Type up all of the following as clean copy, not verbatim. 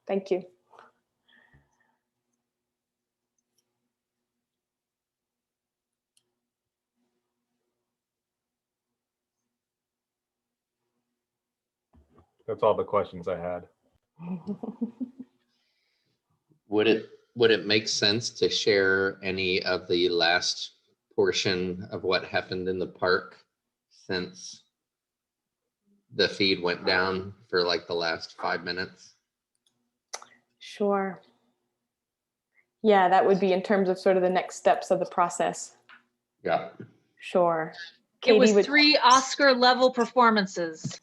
Thank you. That's all the questions I had. Would it make sense to share any of the last portion of what happened in the park since the feed went down for like the last 5 minutes? Sure. Yeah, that would be in terms of sort of the next steps of the process. Yeah. Sure. It was Katie, 3 Oscar level performances.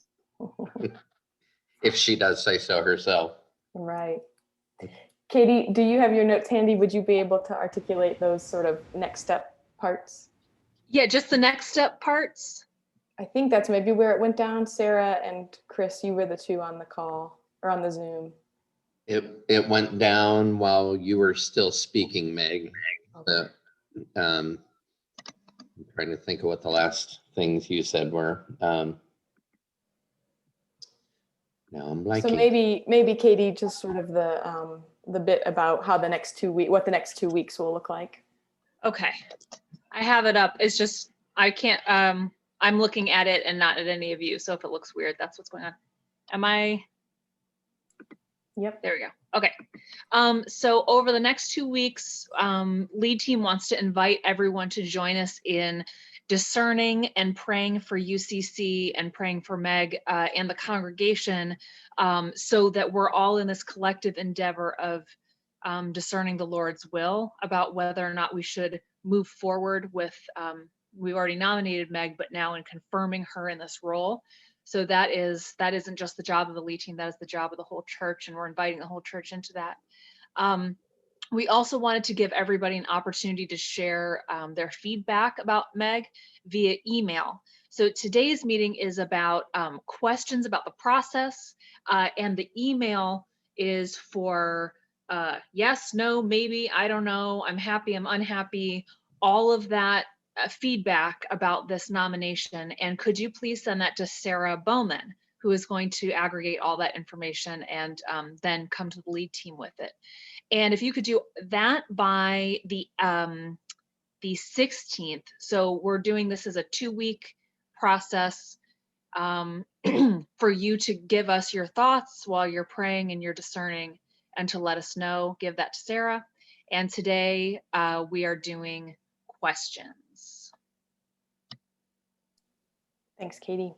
If she does say so herself. Right. Katie, do you have your notes handy? Would you be able to articulate those sort of next step parts? Yeah, just the next step parts. I think that's maybe where it went down. Sarah and Chris, you were the two on the call or on the Zoom. It went down while you were still speaking, Meg. Okay. I'm trying to think of what the last things you said were. Now I'm blanking. So maybe Katie, just sort of the bit about how the next 2 weeks, what the next 2 weeks will look like. Okay, I have it up. It's just I can't. I'm looking at it and not at any of you. So if it looks weird, that's what's going on. Am I? Yep. There we go. Okay. So over the next 2 weeks, lead team wants to invite everyone to join us in discerning and praying for UCC and praying for Meg and the congregation, so that we're all in this collective endeavor of discerning the Lord's will about whether or not we should move forward with, we've already nominated Meg, but now in confirming her in this role. So that isn't just the job of the lead team, that is the job of the whole church, and we're inviting the whole church into that. We also wanted to give everybody an opportunity to share their feedback about Meg via email. So today's meeting is about questions about the process, and the email is for yes, no, maybe, I don't know, I'm happy, I'm unhappy, all of that feedback about this nomination. And could you please send that to Sarah Bowman, who is going to aggregate all that information and then come to the lead team with it. And if you could do that by the 16th, so we're doing this as a 2-week process for you to give us your thoughts while you're praying and you're discerning, and to let us know. Give that to Sarah. And today we are doing questions. Thanks, Katie.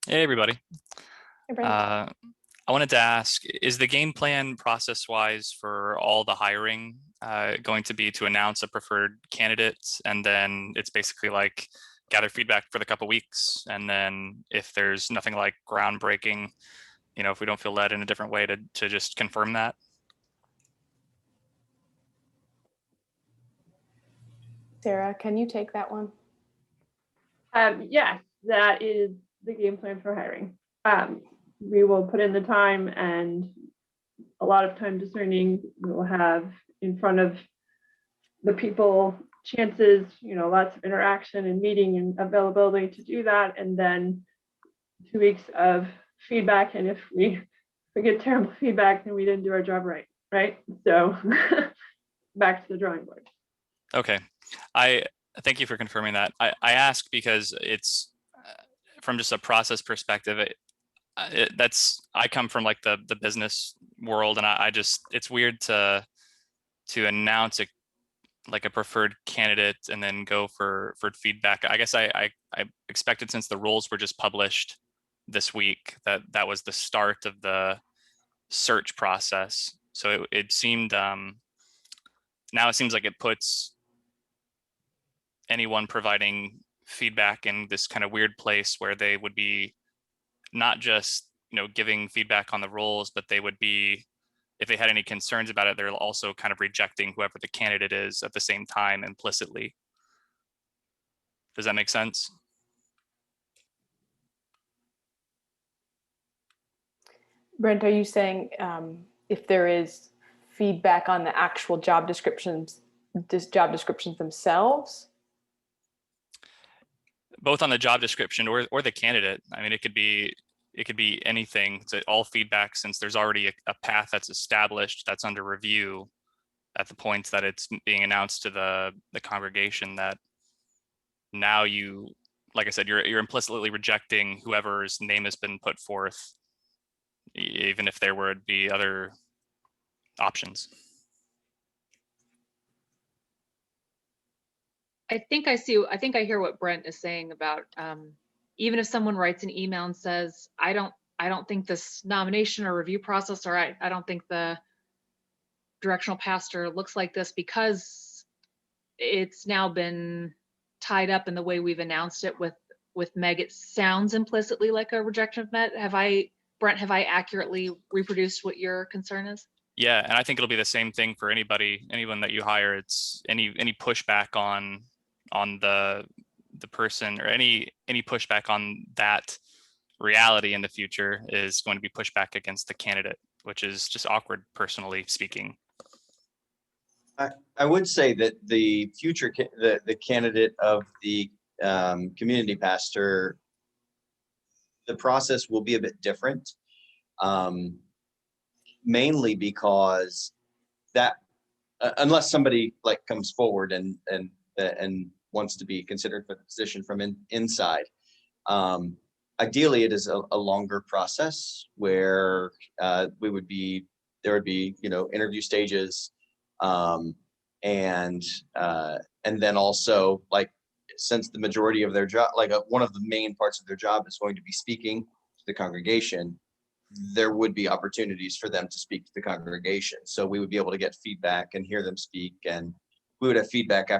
Hey, everybody. Hey, Brent. I wanted to ask, is the game plan process-wise for all the hiring going to be to announce a preferred candidate, and then it's basically like gather feedback for the couple weeks, and then if there's nothing like groundbreaking, you know, if we don't feel led in a different way, to just confirm that? Sarah, can you take that one? Yes, that is the game plan for hiring. We will put in the time and a lot of time discerning. We will have in front of the people chances, you know, lots of interaction and meeting and availability to do that. And then 2 weeks of feedback. And if we get terrible feedback, then we didn't do our job right? So back to the drawing board. Okay, I thank you for confirming that. I ask because it's from just a process perspective. I come from like the business world, and I just, it's weird to announce like a preferred candidate and then go for feedback. I guess I expected, since the roles were just published this week, that was the start of the search process. So it seemed now it seems like it puts anyone providing feedback in this kind of weird place where they would be not just, you know, giving feedback on the roles, but they would be, if they had any concerns about it, they're also kind of rejecting whoever the candidate is at the same time implicitly. Does that make sense? Brent, are you saying if there is feedback on the actual job descriptions themselves? Both on the job description or the candidate. I mean, it could be anything. It's all feedback, since there's already a path that's established, that's under review at the point that it's being announced to the congregation, that now you, like I said, you're implicitly rejecting whoever's name has been put forth, even if there would be other options. I think I hear what Brent is saying about even if someone writes an email and says, I don't think this nomination or review process, or I don't think the directional pastor looks like this, because it's now been tied up in the way we've announced it with Meg. It sounds implicitly like a rejection of Meg. Brent, have I accurately reproduced what your concern is? Yeah, and I think it'll be the same thing for anyone that you hire. It's any pushback on the person, or any pushback on that reality in the future is going to be pushback against the candidate, which is just awkward, personally speaking. I would say that the future the candidate of the community pastor, the process will be a bit different, mainly because that unless somebody like comes forward and wants to be considered for the position from inside, ideally it is a longer process where there would be interview stages, and then also, like, since the majority of their job, like one of the main parts of their job is going to be speaking to the congregation, there would be opportunities for them to speak to the congregation. So we would be able to get feedback and hear them speak, and we would have feedback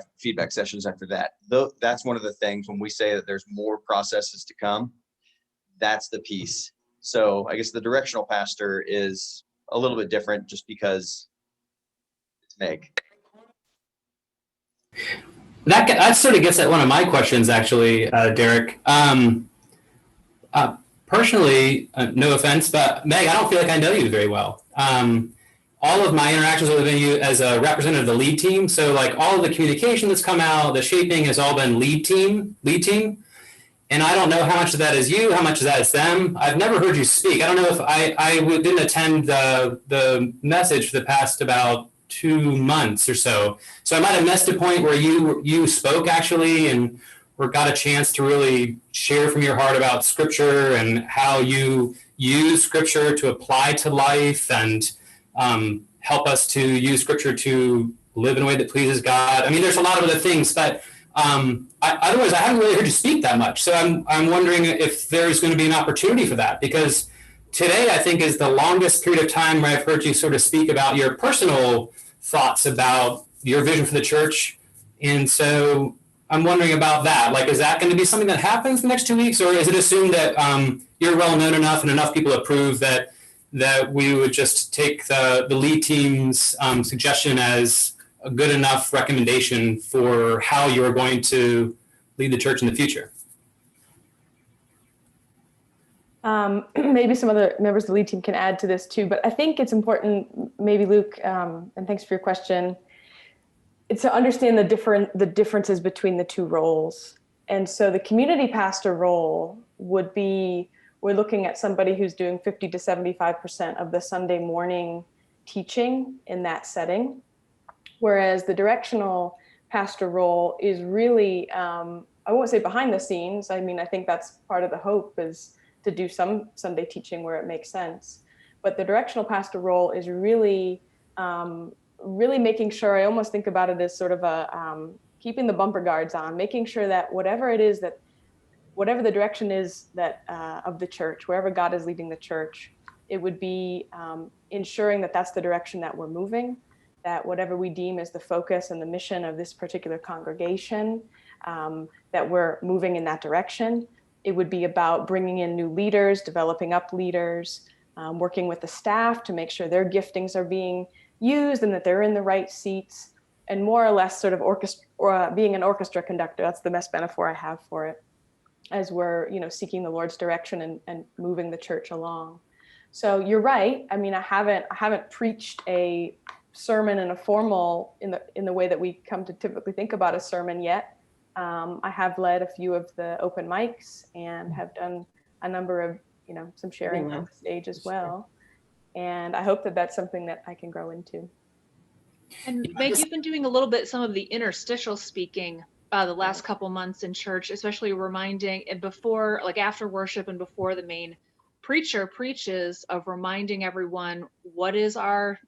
sessions after that. Though that's one of the things when we say that there's more processes to come, that's the piece. So I guess the directional pastor is a little bit different just because it's Meg. That sort of gets at one of my questions, actually, Derek. Personally, no offense, but Meg, I don't feel like I know you very well. All of my interactions have been you as a representative of the lead team. So like all of the communication that's come out, the shaping has all been lead team. And I don't know how much of that is you, how much of that is them. I've never heard you speak. I don't know if I didn't attend the message for the past about 2 months or so. So I might have missed a point where you spoke actually, and or got a chance to really share from your heart about Scripture and how you use Scripture to apply to life, and help us to use Scripture to live in a way that pleases God. I mean, there's a lot of other things, but otherwise, I haven't really heard you speak that much. So I'm wondering if there's going to be an opportunity for that, because today I think is the longest period of time where I've heard you sort of speak about your personal thoughts about your vision for the church. And so I'm wondering about that. Like, is that going to be something that happens the next 2 weeks, or is it assumed that you're well known enough and enough people approve that we would just take the lead team's suggestion as a good enough recommendation for how you're going to lead the church in the future? Maybe some other members of the lead team can add to this too, but I think it's important, maybe Luke, and thanks for your question, it's to understand the differences between the two roles. And so the community pastor role would be, we're looking at somebody who's doing 50 to 75% of the Sunday morning teaching in that setting. Whereas the directional pastor role is really, I won't say behind the scenes. I mean, I think that's part of the hope, is to do some Sunday teaching where it makes sense. But the directional pastor role is really, really making sure, I almost think about it as sort of a keeping the bumper guards on, making sure that whatever the direction is that of the church, wherever God is leading the church, it would be ensuring that that's the direction that we're moving, that whatever we deem as the focus and the mission of this particular congregation, that we're moving in that direction. It would be about bringing in new leaders, developing up leaders, working with the staff to make sure their giftings are being used and that they're in the right seats, and more or less sort of being an orchestra conductor. That's the best metaphor I have for it, as we're seeking the Lord's direction and moving the church along. So you're right. I mean, I haven't preached a sermon in a formal, in the way that we come to typically think about a sermon yet. I have led a few of the open mics and have done a number of, some sharing on the stage as well. And I hope that that's something that I can grow into. And Meg, you've been doing a little bit, some of the interstitial speaking the last couple months in church, especially reminding, and before, like after worship and before the main preacher preaches, of reminding everyone what is our,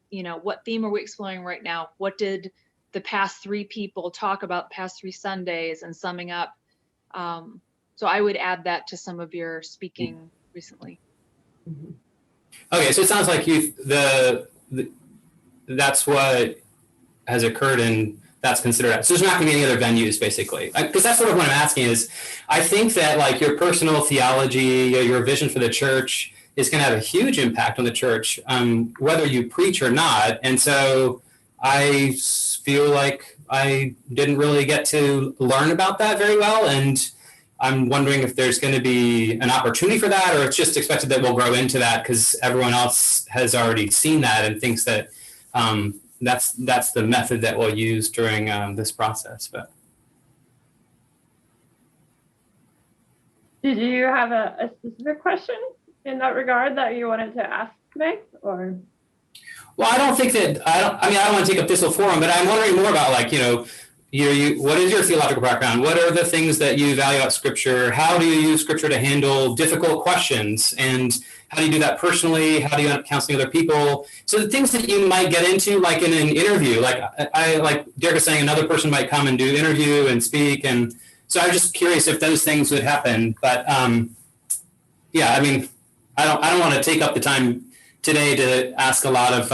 what theme are we exploring right now? What did the past 3 people talk about the past 3 Sundays, and summing up. So I would add that to some of your speaking recently. Okay, so it sounds like that's what has occurred, and that's considered. So there's not going to be any other venues, basically, because that's sort of what I'm asking. Is I think that like your personal theology, your vision for the church is going to have a huge impact on the church, whether you preach or not. And so I feel like I didn't really get to learn about that very well, and I'm wondering if there's going to be an opportunity for that, or it's just expected that we'll grow into that because everyone else has already seen that and thinks that that's the method that we'll use during this process. But did you have a specific question in that regard that you wanted to ask Meg, or? Well, I don't think that I don't want to take up this whole forum, but I'm wondering more about like, what is your theological background? What are the things that you value about Scripture? How do you use Scripture to handle difficult questions? And how do you do that personally? How do you end up counseling other people? So the things that you might get into, like in an interview, like Derek was saying, another person might come and do interview and speak. And so I'm just curious if those things would happen. But yeah, I mean, I don't want to take up the time today to ask a lot of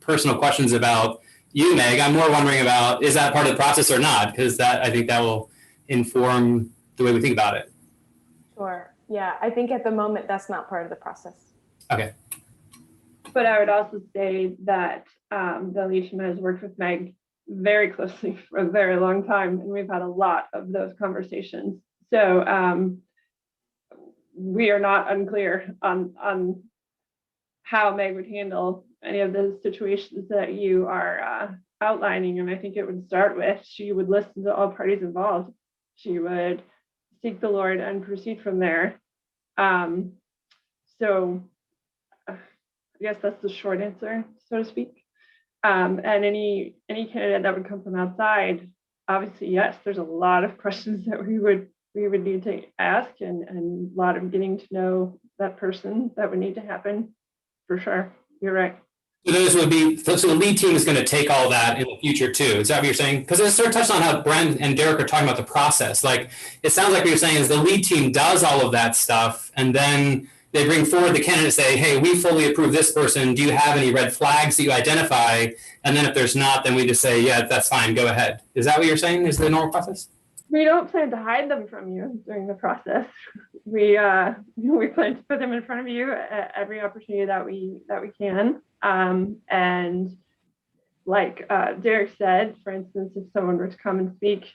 personal questions about you, Meg. I'm more wondering about, is that part of the process or not? Because I think that will inform the way we think about it. Sure. Yeah, I think at the moment that's not part of the process. Okay. But I would also say that the lead team has worked with Meg very closely for a very long time, and we've had a lot of those conversations. So we are not unclear on how Meg would handle any of the situations that you are outlining. And I think it would start with, she would listen to all parties involved. She would seek the Lord and proceed from there. So I guess that's the short answer, so to speak. And any candidate that would come from outside, obviously, yes, there's a lot of questions that we would need to ask, and a lot of getting to know that person that would need to happen, for sure. You're right. So those would be, so the lead team is going to take all that in the future too. Is that what you're saying? Because it sort of touched on how Brent and Derek are talking about the process. Like, it sounds like what you're saying is the lead team does all of that stuff, and then they bring forward the candidate and say, hey, we fully approve this person. Do you have any red flags that you identify? And then if there's not, then we just say, yeah, that's fine, go ahead. Is that what you're saying is the normal process? We don't plan to hide them from you during the process. We plan to put them in front of you at every opportunity that we can. And like Derek said, for instance, if someone were to come and speak,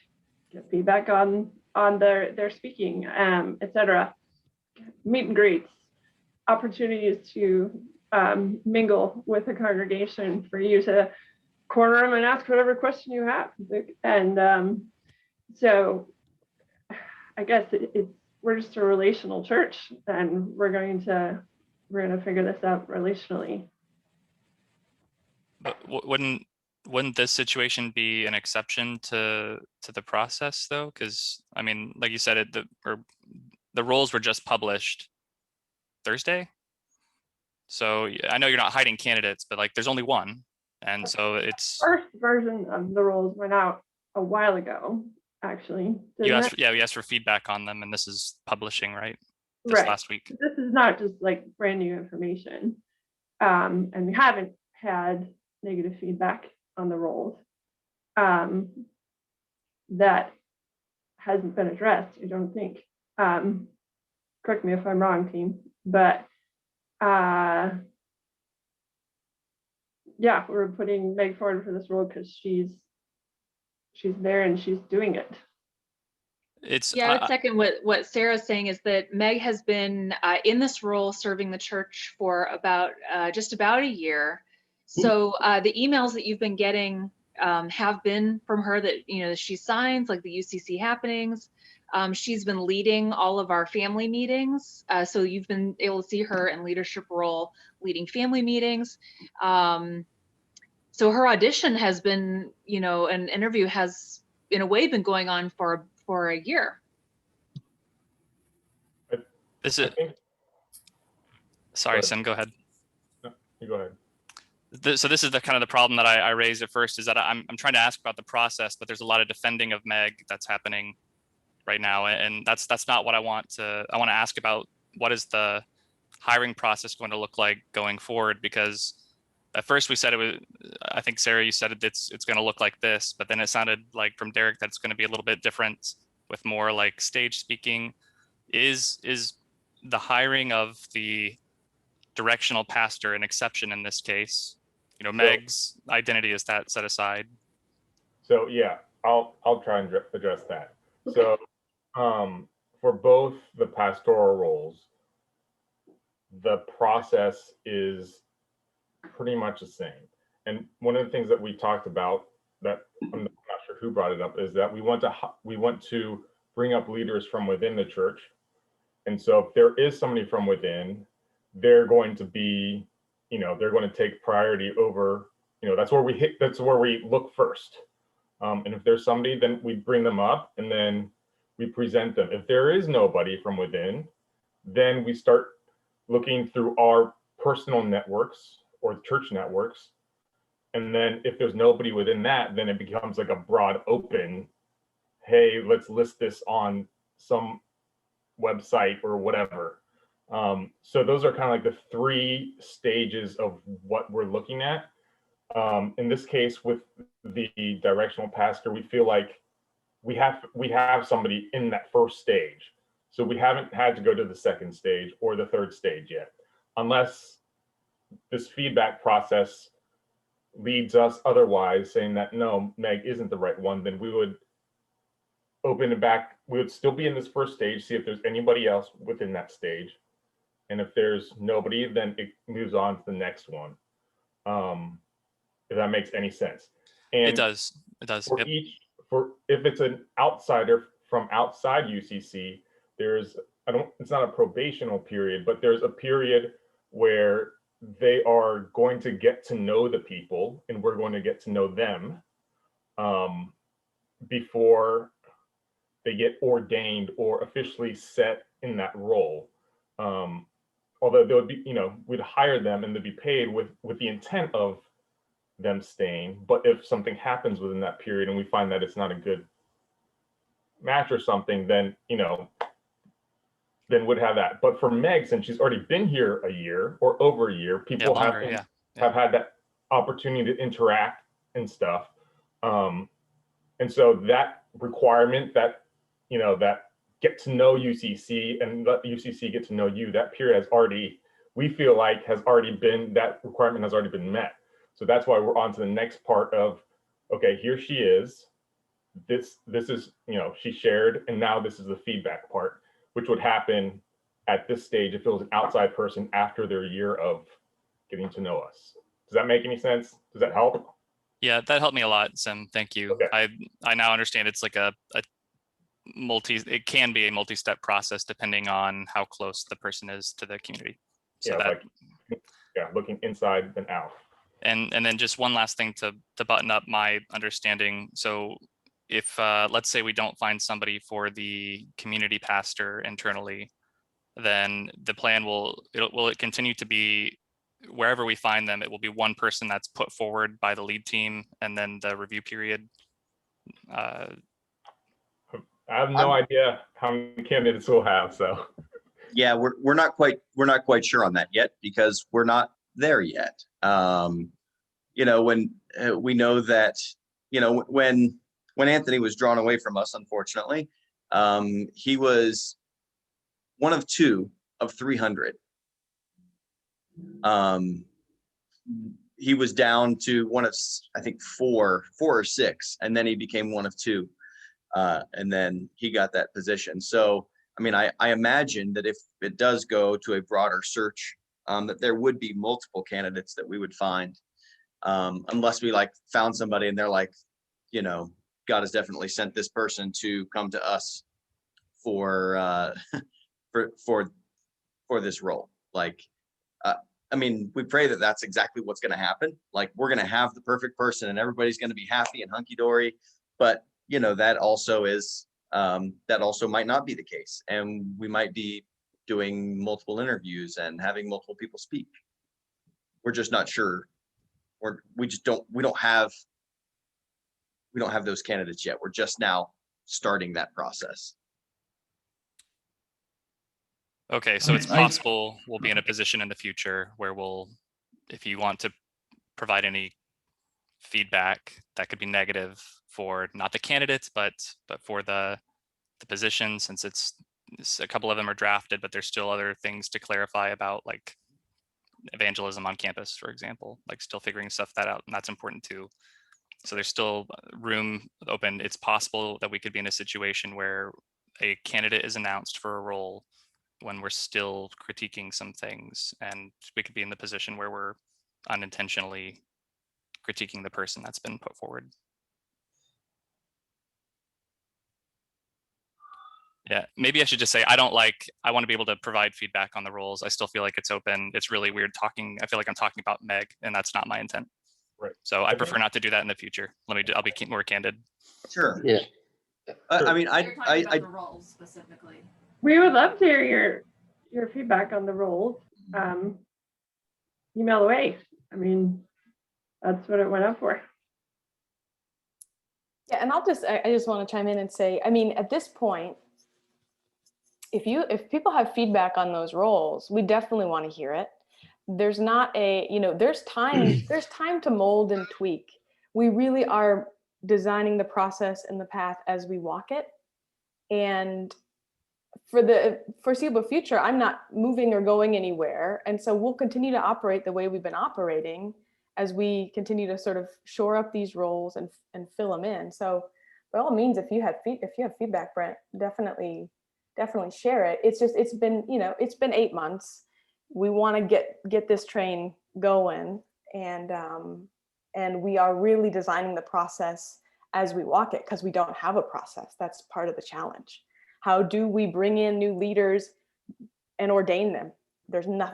get feedback on their speaking, etc. Meet and greets, opportunities to mingle with the congregation for you to corner them and ask whatever question you have. And so I guess we're just a relational church, and we're going to figure this out relationally. But wouldn't this situation be an exception to the process though? Because I mean, like you said, the roles were just published Thursday. So I know you're not hiding candidates, but like there's only one, and so it's first version of the roles went out a while ago. Actually, we asked for feedback on them, and this is publishing, right? This right. last week. This is not just like brand new information, and we haven't had negative feedback on the roles. That hasn't been addressed, I don't think. Correct me if I'm wrong, team, but yeah, we're putting Meg forward for this role because she's there and she's doing it. I would second what Sarah's saying, is that Meg has been in this role serving the church for about just about a year. So the emails that you've been getting have been from her that, you know, she signs, like the UCC happenings. She's been leading all of our family meetings. So you've been able to see her in leadership role, leading family meetings. So her audition has been, you know, an interview has in a way been going on for a year. This I is, think, sorry, ahead. Sim, go ahead. you go ahead. So this is the kind of the problem that I raised at first, is that I'm trying to ask about the process, but there's a lot of defending of Meg that's happening right now. And that's not what I want to ask about. What is the hiring process going to look like going forward? Because at first we said it was, I think Sarah, you said it's going to look like this, but then it sounded like from Derek that it's going to be a little bit different with more like stage speaking. Is the hiring of the directional pastor an exception in this case? You know, Meg's identity is that set aside. So yeah, I'll try and address that. So for both the pastoral roles, the process is pretty much the same. And one of the things that we talked about that I'm not sure who brought it up is that we want to bring up leaders from within the church. And so if there is somebody from within, they're going to be, you know, they're going to take priority over, you know, that's where we look first. And if there's somebody, then we bring them up and then we present them. If there is nobody from within, then we start looking through our personal networks or church networks. And then if there's nobody within that, then it becomes like a broad open, hey, let's list this on some website or whatever. So those are kind of like the 3 stages of what we're looking at. In this case, with the directional pastor, we feel like we have somebody in that first stage. So we haven't had to go to the second stage or the third stage yet, unless this feedback process leads us otherwise saying that no, Meg isn't the right one, then we would open it back. We would still be in this first stage, see if there's anybody else within that stage. And if there's nobody, then it moves on to the next one. If that makes any sense. And It does. for Yep. if it's an outsider from outside UCC, it's not a probational period, but there's a period where they are going to get to know the people and we're going to get to know them before they get ordained or officially set in that role. Although they would be, you know, we'd hire them and they'd be paid with the intent of them staying. But if something happens within that period and we find that it's not a good match or something, then, you know, then would have that. But for Meg, since she's already been here a year or over a year, people longer, have had that opportunity to interact and stuff. And so that requirement, that, you know, that get to know UCC and let UCC get to know you, that period has already, we feel like that requirement has already been met. So that's why we're on to the next part of, okay, here she is. This is, you know, she shared, and now this is the feedback part, which would happen at this stage if it was an outside person after their year of getting to know us. Does that make any sense? Does that help? Yeah, that helped me a lot, Sim. Thank you. Okay. I now understand it's like it can be a multi-step process depending on how close the person is to the community. So Looking inside and out. And then just one last thing to button up my understanding. So if let's say we don't find somebody for the community pastor internally, then the plan will it continue to be wherever we find them, it will be one person that's put forward by the lead team, and then the review period. I have no idea how many candidates we'll have, so. Yeah, we're not quite sure on that yet because we're not there yet. You know, when we know that, you know, when Anthony was drawn away from us, unfortunately, he was one of 2 of 300. He was down to one of, I think, 4 or 6, and then he became one of 2. And then he got that position. So, I mean, I imagine that if it does go to a broader search, that there would be multiple candidates that we would find. unless we like found somebody and they're like, you know, God has definitely sent this person to come to us for for this role. Like, I mean, we pray that that's exactly what's going to happen. Like, we're going to have the perfect person and everybody's going to be happy and hunky dory. But, you know, that also is, that also might not be the case. And we might be doing multiple interviews and having multiple people speak. We're just not sure. We don't have those candidates yet. We're just now starting that process. Okay, so it's I- possible we'll be in a position in the future where if you want to provide any feedback that could be negative for not the candidates, but for the position, since it's a couple of them are drafted, but there's still other things to clarify about, like evangelism on campus, for example, like still figuring stuff that out, and that's important too. So there's still room open. It's possible that we could be in a situation where a candidate is announced for a role when we're still critiquing some things, and we could be in the position where we're unintentionally critiquing the person that's been put forward. Yeah, maybe I should just say I want to be able to provide feedback on the roles. I still feel like it's open. It's really weird talking. I feel like I'm talking about Meg, and that's not my intent. Right. So I I prefer think- not to do that in the future. I'll be more candid. Sure. Yeah. I mean, You're talking about I the roles specifically. We would love to hear your feedback on the roles. Email away. I mean, that's what it went up for. Yeah, and I just want to chime in and say, I mean, at this point, if people have feedback on those roles, we definitely want to hear it. There's not there's time to mold and tweak. We really are designing the process and the path as we walk it. And for the foreseeable future, I'm not moving or going anywhere. And so we'll continue to operate the way we've been operating as we continue to sort of shore up these roles and fill them in. So by all means, if you have feedback, Brent, definitely share it. It's been 8 months. We want to get this train going, and we are really designing the process as we walk it, because we don't have a process. That's part of the challenge. How do we bring in new leaders and ordain them?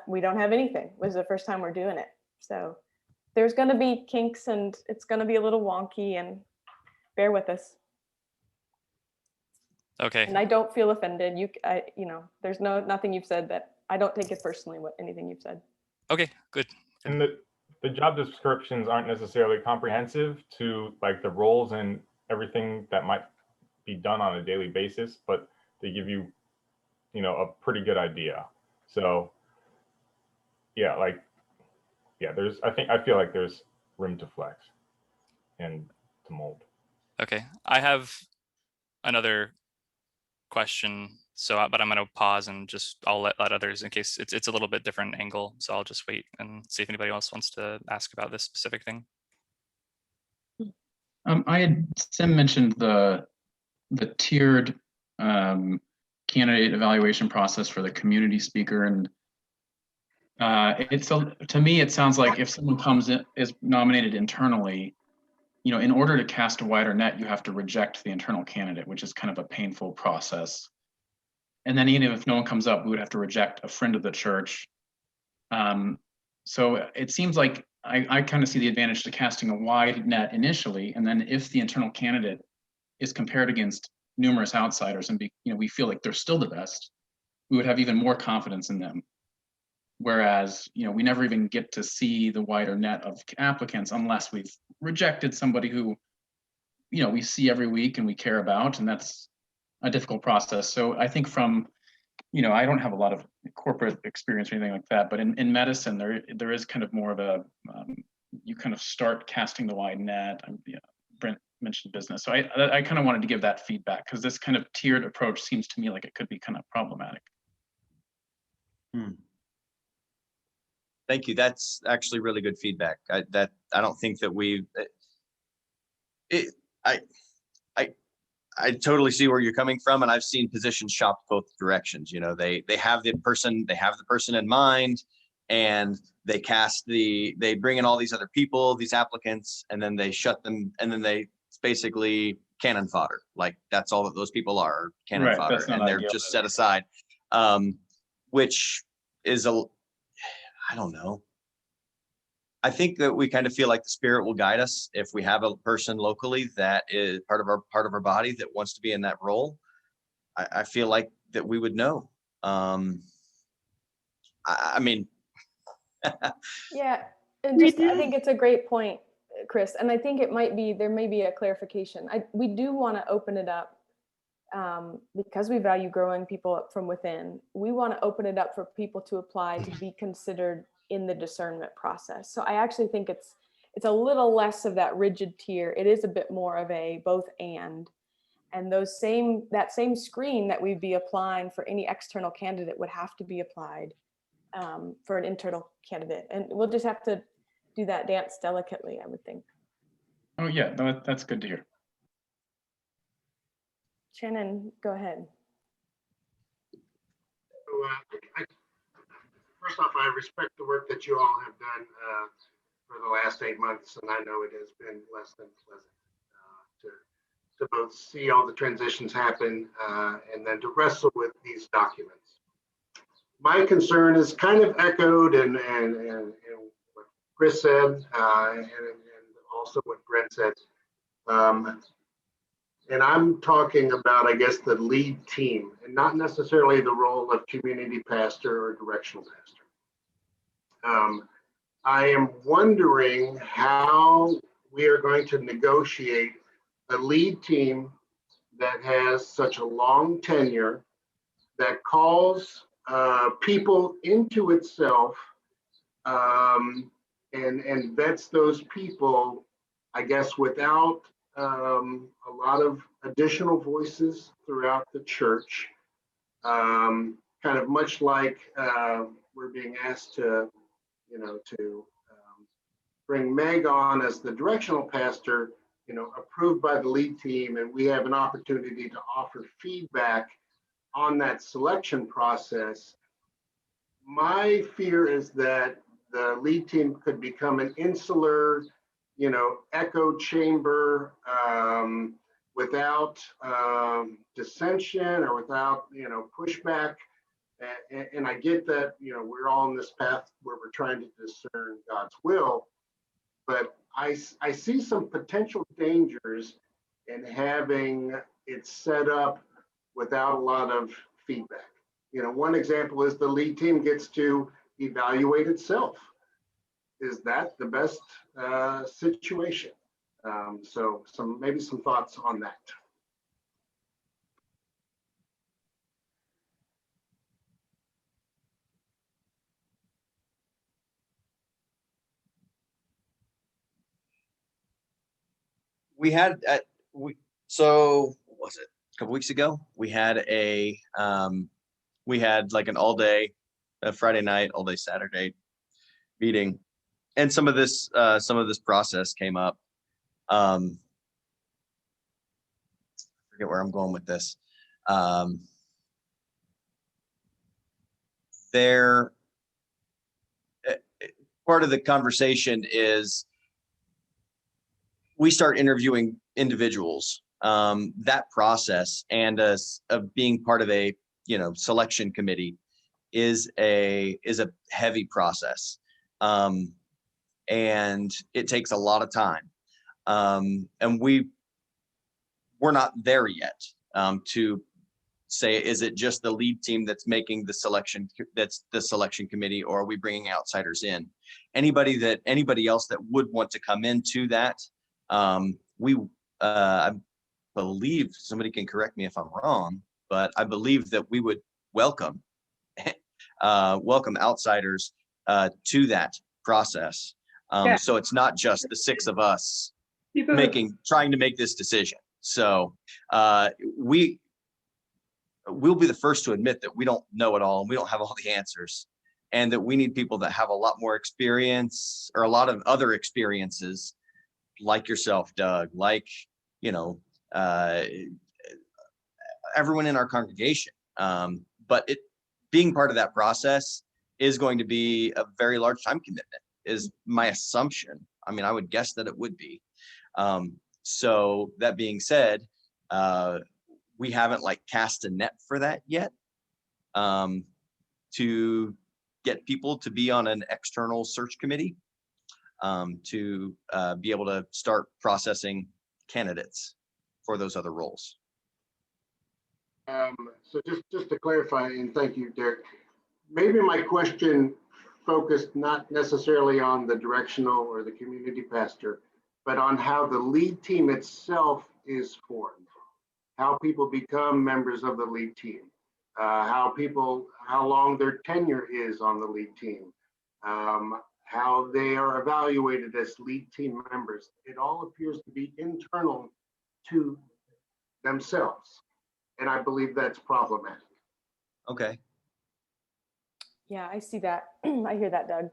We don't have anything. This is the first time we're doing it. So there's going to be kinks, and it's going to be a little wonky, and bear with us. Okay. And I don't feel offended. There's nothing you've said that I don't take it personally, anything you've said. Okay, good. And the job descriptions aren't necessarily comprehensive to like the roles and everything that might be done on a daily basis, but they give you, a pretty good idea. So yeah, I feel like there's room to flex and to mold. Okay, I have another question. So, but I'm going to pause and I'll let others, in case it's a little bit different angle. So I'll just wait and see if anybody else wants to ask about this specific thing. Sim mentioned the tiered candidate evaluation process for the community speaker, and to me it sounds like if someone comes in is nominated internally, in order to cast a wider net, you have to reject the internal candidate, which is kind of a painful process. And then even if no one comes up, we would have to reject a friend of the church. So it seems like I kind of see the advantage to casting a wide net initially, and then if the internal candidate is compared against numerous outsiders and we feel like they're still the best, we would have even more confidence in them. Whereas, we never even get to see the wider net of applicants unless we've rejected somebody who, we see every week and we care about, and that's a difficult process. So I think from, I don't have a lot of corporate experience or anything like that, but in medicine, there is kind of more of a, you kind of start casting the wide net. Brent mentioned business. So I kind of wanted to give that feedback, because this kind of tiered approach seems to me like it could be kind of problematic. Thank you. That's actually really good feedback. I don't think that I totally see where you're coming from, and I've seen positions shopped both directions. They have the person in mind, and they they bring in all these other people, these applicants, and then they shut them, and then it's basically cannon fodder. Like that's all that those people are, cannon Right, fodder, that's not and they're ideal, just is set it? aside, which is I don't know. I think that we kind of feel like the spirit will guide us if we have a person locally that is part of our body that wants to be in that role. I feel like that we would know. I mean, Yeah, and We just I do. think it's a great point, Chris, and I think there may be a clarification. We do want to open it up because we value growing people up from within. We want to open it up for people to apply to be considered in the discernment process. So I actually think it's a little less of that rigid tier. It is a bit more of a both and that same screen that we'd be applying for any external candidate would have to be applied for an internal candidate. And we'll just have to do that dance delicately, I would think. Oh, yeah, no, that's good to hear. Shannon, go ahead. So, first off, I respect the work that you all have done for the last 8 months, and I know it has been less than pleasant to both see all the transitions happen and then to wrestle with these documents. My concern is kind of echoed and what Chris said and also what Brent said. And I'm talking about, I guess, the lead team and not necessarily the role of community pastor or directional pastor. I am wondering how we are going to negotiate a lead team that has such a long tenure, that calls people into itself and vets those people, I guess, without a lot of additional voices throughout the church, kind of much like we're being asked to bring Meg on as the directional pastor, approved by the lead team, and we have an opportunity to offer feedback on that selection process. My fear is that the lead team could become an insular, echo chamber without dissension or without, pushback. And I get that, we're all on this path where we're trying to discern God's will, but I see some potential dangers in having it set up without a lot of feedback. One example is the lead team gets to evaluate itself. Is that the best situation? So maybe some thoughts on that. So what was it, a couple weeks ago we had like an all day Friday night, all day Saturday meeting, and some of this process came up. I forget where I'm going with this. Part of the conversation is we start interviewing individuals. That process and of being part of a selection committee is a heavy process, and it takes a lot of time, and we're not there yet to say, is it just the lead team that's making the selection, that's the selection committee, or are we bringing outsiders in? Anybody else that would want to come into that, I believe, somebody can correct me if I'm wrong, but I believe that we would welcome outsiders to that process. Yeah. So it's not just the 6 of us People trying to make this decision. So we'll be the first to admit that we don't know it all and we don't have all the answers, and that we need people that have a lot more experience or a lot of other experiences, like yourself, Doug, like everyone in our congregation. But being part of that process is going to be a very large time commitment, is my assumption. I mean, I would guess that it would be. So that being said, we haven't like cast a net for that yet, to get people to be on an external search committee, to be able to start processing candidates for those other roles. So just to clarify, and thank you, Derek, maybe my question focused not necessarily on the directional or the community pastor, but on how the lead team itself is formed, how people become members of the lead team, how long their tenure is on the lead team, how they are evaluated as lead team members. It all appears to be internal to themselves. And I believe that's problematic. Okay. Yeah, I see that. I hear that, Doug.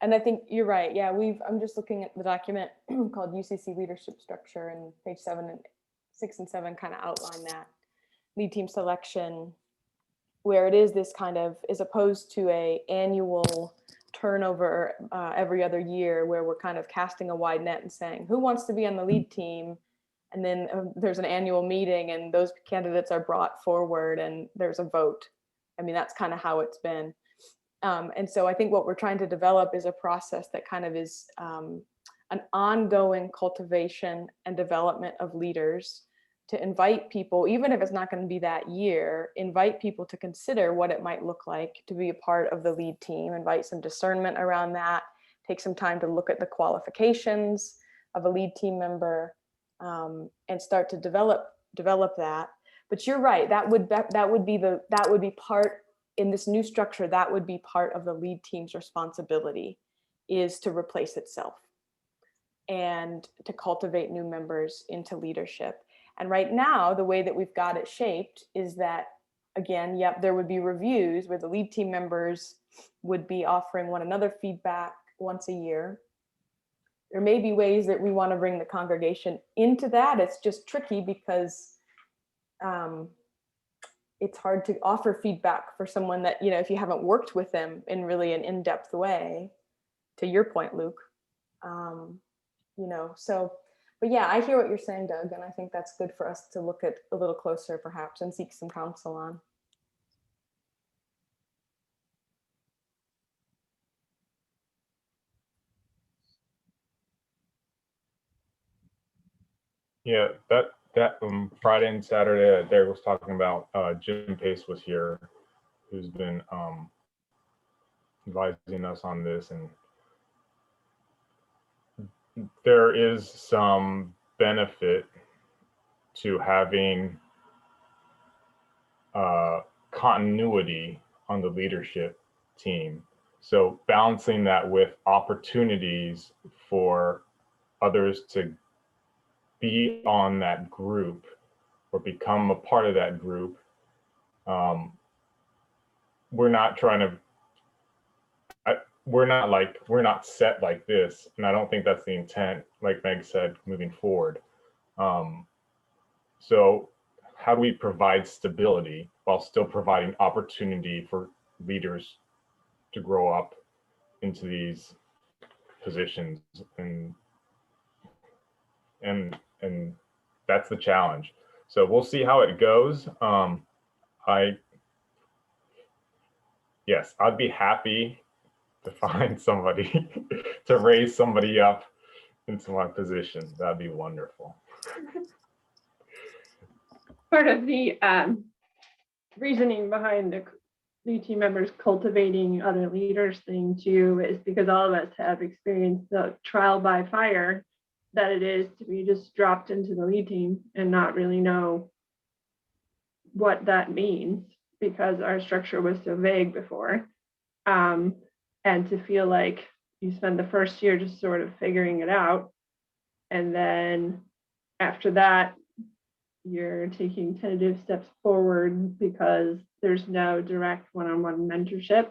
And I think you're right. Yeah, I'm just looking at the document called UCC Leadership Structure, and page 6 and 7 kind of outline that lead team selection, where it is this kind of, as opposed to a annual turnover every other year, where we're kind of casting a wide net and saying, who wants to be on the lead team? And then there's an annual meeting and those candidates are brought forward and there's a vote. I mean, that's kind of how it's been. And so I think what we're trying to develop is a process that kind of is an ongoing cultivation and development of leaders, to invite people, even if it's not going to be that year, invite people to consider what it might look like to be a part of the lead team, invite some discernment around that, take some time to look at the qualifications of a lead team member, and start to develop that. But you're right, that would be part, in this new structure, that would be part of the lead team's responsibility, is to replace itself and to cultivate new members into leadership. And right now, the way that we've got it shaped is that, again, yep, there would be reviews where the lead team members would be offering one another feedback once a year. There may be ways that we want to bring the congregation into that. It's just tricky because it's hard to offer feedback for someone that, if you haven't worked with them in really an in-depth way, to your point, Luke. But yeah, I hear what you're saying, Doug, and I think that's good for us to look at a little closer perhaps and seek some counsel on. Yeah, that Friday and Saturday that Derek was talking about, Jim Pace was here, who's been advising us on this, and there is some benefit to having continuity on the leadership team. So balancing that with opportunities for others to be on that group or become a part of that group. We're not trying to, we're not set like this. And I don't think that's the intent, like Meg said, moving forward. So how do we provide stability while still providing opportunity for leaders to grow up into these positions? And that's the challenge. So we'll see how it goes. Yes, I'd be happy to find somebody to raise somebody up into my position. That'd be wonderful. Part of the reasoning behind the lead team members cultivating other leaders thing too is because all of us have experienced the trial by fire that it is to be just dropped into the lead team and not really know what that means, because our structure was so vague before. And to feel like you spend the first year just sort of figuring it out, and then after that you're taking tentative steps forward because there's no direct one-on-one mentorship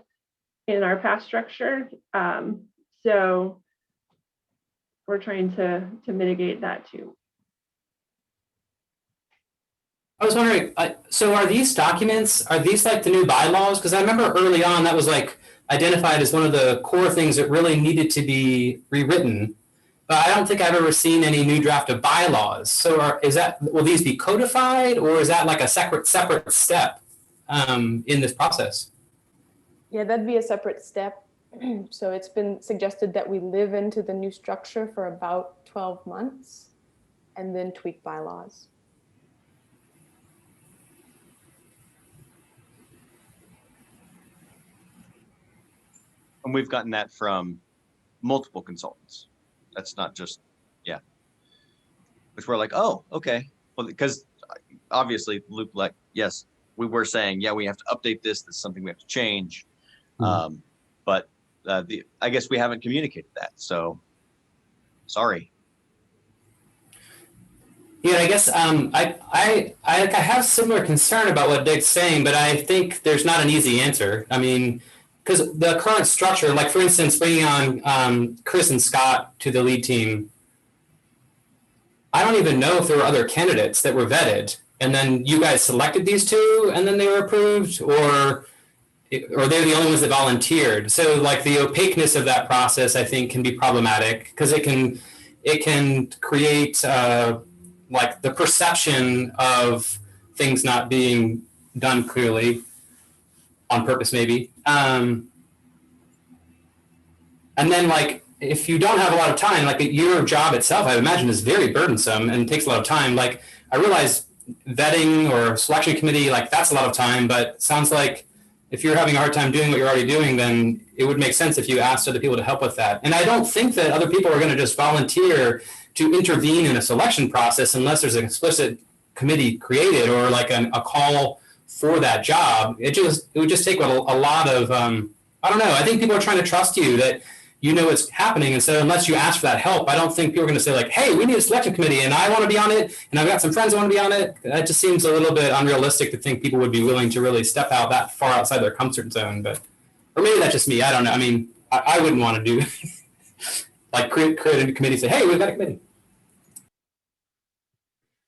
in our past structure. So we're trying to mitigate that too. I was wondering, so are these documents, are these like the new bylaws? Because I remember early on that was like identified as one of the core things that really needed to be rewritten. But I don't think I've ever seen any new draft of bylaws. So will these be codified, or is that like a separate step in this process? Yeah, that'd be a separate step. So it's been suggested that we live into the new structure for about 12 months and then tweak bylaws. And we've gotten that from multiple consultants. That's not just, yeah. Which we're like, oh, okay. Well, because obviously Luke, like, yes, we were saying, yeah, we have to update this. This is something we have to change. But I guess we haven't communicated that. So sorry. Yeah, I guess I have similar concern about what Dick's saying, but I think there's not an easy answer. I mean, because the current structure, like for instance, bringing on Chris and Scott to the lead team, I don't even know if there were other candidates that were vetted, and then you guys selected these two, and then they were approved, or they're the only ones that volunteered. So like the opaqueness of that process, I think, can be problematic because it can create like the perception of things not being done clearly on purpose, maybe. And then like, if you don't have a lot of time, like your job itself, I imagine is very burdensome and takes a lot of time. Like I realize vetting or selection committee, like that's a lot of time, but it sounds like if you're having a hard time doing what you're already doing, then it would make sense if you asked other people to help with that. And I don't think that other people are going to just volunteer to intervene in a selection process unless there's an explicit committee created or like a call for that job. It would just take a lot of, I don't know. I think people are trying to trust you that you know what's happening. And so unless you ask for that help, I don't think people are going to say like, hey, we need a selection committee and I want to be on it. And I've got some friends who want to be on it. That just seems a little bit unrealistic to think people would be willing to really step out that far outside their comfort zone. Or maybe that's just me. I don't know. I mean, I wouldn't want to do like create a committee, say, hey, we've got a committee.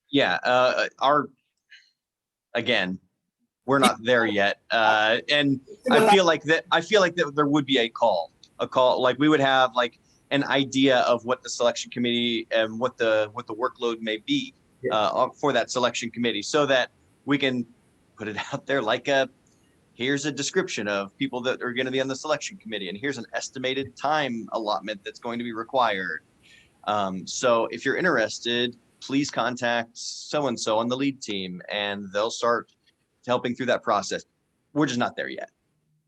Yeah. Again, we're not there yet. And I feel like that there would be a call, like we would have like an idea of what the selection committee and what the workload may be for that selection committee, so that we can put it out there like here's a description of people that are going to be on the selection committee, and here's an estimated time allotment that's going to be required. So if you're interested, please contact so-and-so on the lead team and they'll start helping through that process. We're just not there yet.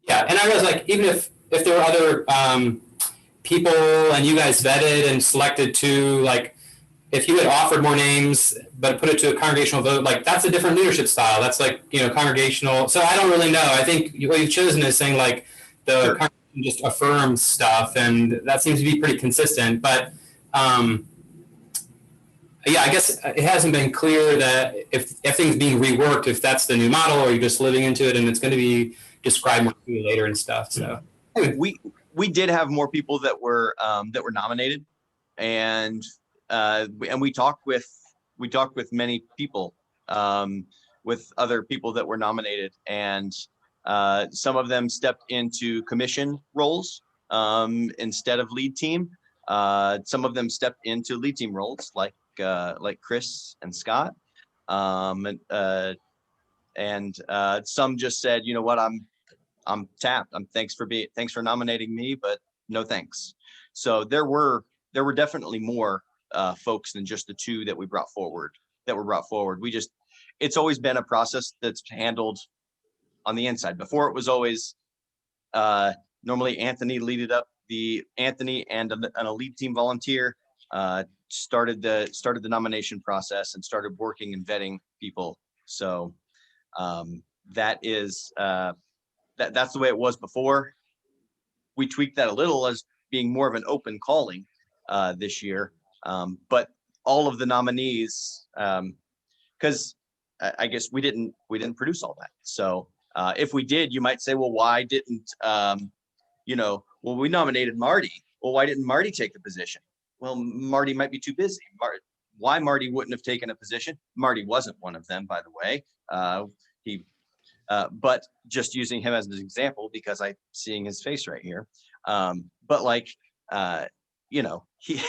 Yeah, and I realize like even if there were other people and you guys vetted and selected to, like if you had offered more names but put it to a congregational vote, like that's a different leadership style. That's like, you know, congregational. So I don't really know. I think what you've chosen is saying like the Sure. congregation just affirms stuff, and that seems to be pretty consistent. But yeah, I guess it hasn't been clear that if things being reworked, if that's the new model, or you're just living into it and it's going to be described more clearly later and stuff. So we did have more people that were nominated, and we talked with many people, with other people that were nominated, and some of them stepped into commission roles instead of lead team. Some of them stepped into lead team roles, like Chris and Scott, and some just said, you know what, I'm tapped. Thanks for nominating me, but no thanks. So there were definitely more folks than just the two that were brought forward. It's always been a process that's handled on the inside. Before it was always normally Anthony Anthony and a lead team volunteer started the nomination process and started working and vetting people. So that is that's the way it was before. We tweaked that a little as being more of an open calling this year, but all of the nominees, because I guess we didn't produce all that. So if we did, you might say, well, why didn't well, we nominated Marty. Well, why didn't Marty take the position? Well, Marty might be too busy. Why Marty wouldn't have taken a position? Marty wasn't one of them, by the way. But just using him as an example because I'm seeing his face right here. But like, you know, he,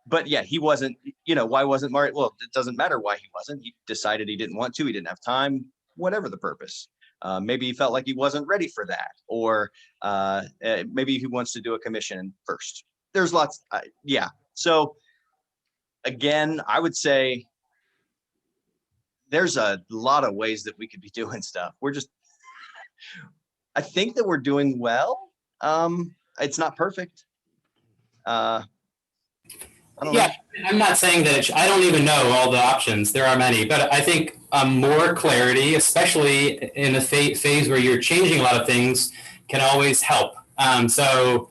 but yeah, he wasn't, you know, why wasn't Marty? Well, it doesn't matter why he wasn't. He decided he didn't want to, he didn't have time, whatever the purpose. Maybe he felt like he wasn't ready for that, or maybe he wants to do a commission first. There's lots, yeah. So again, I would say there's a lot of ways that we could be doing stuff. We're just, I think that we're doing well. It's not perfect. I don't know. I'm not saying that I don't even know all the options. There are many, but I think more clarity, especially in a phase where you're changing a lot of things, can always help. So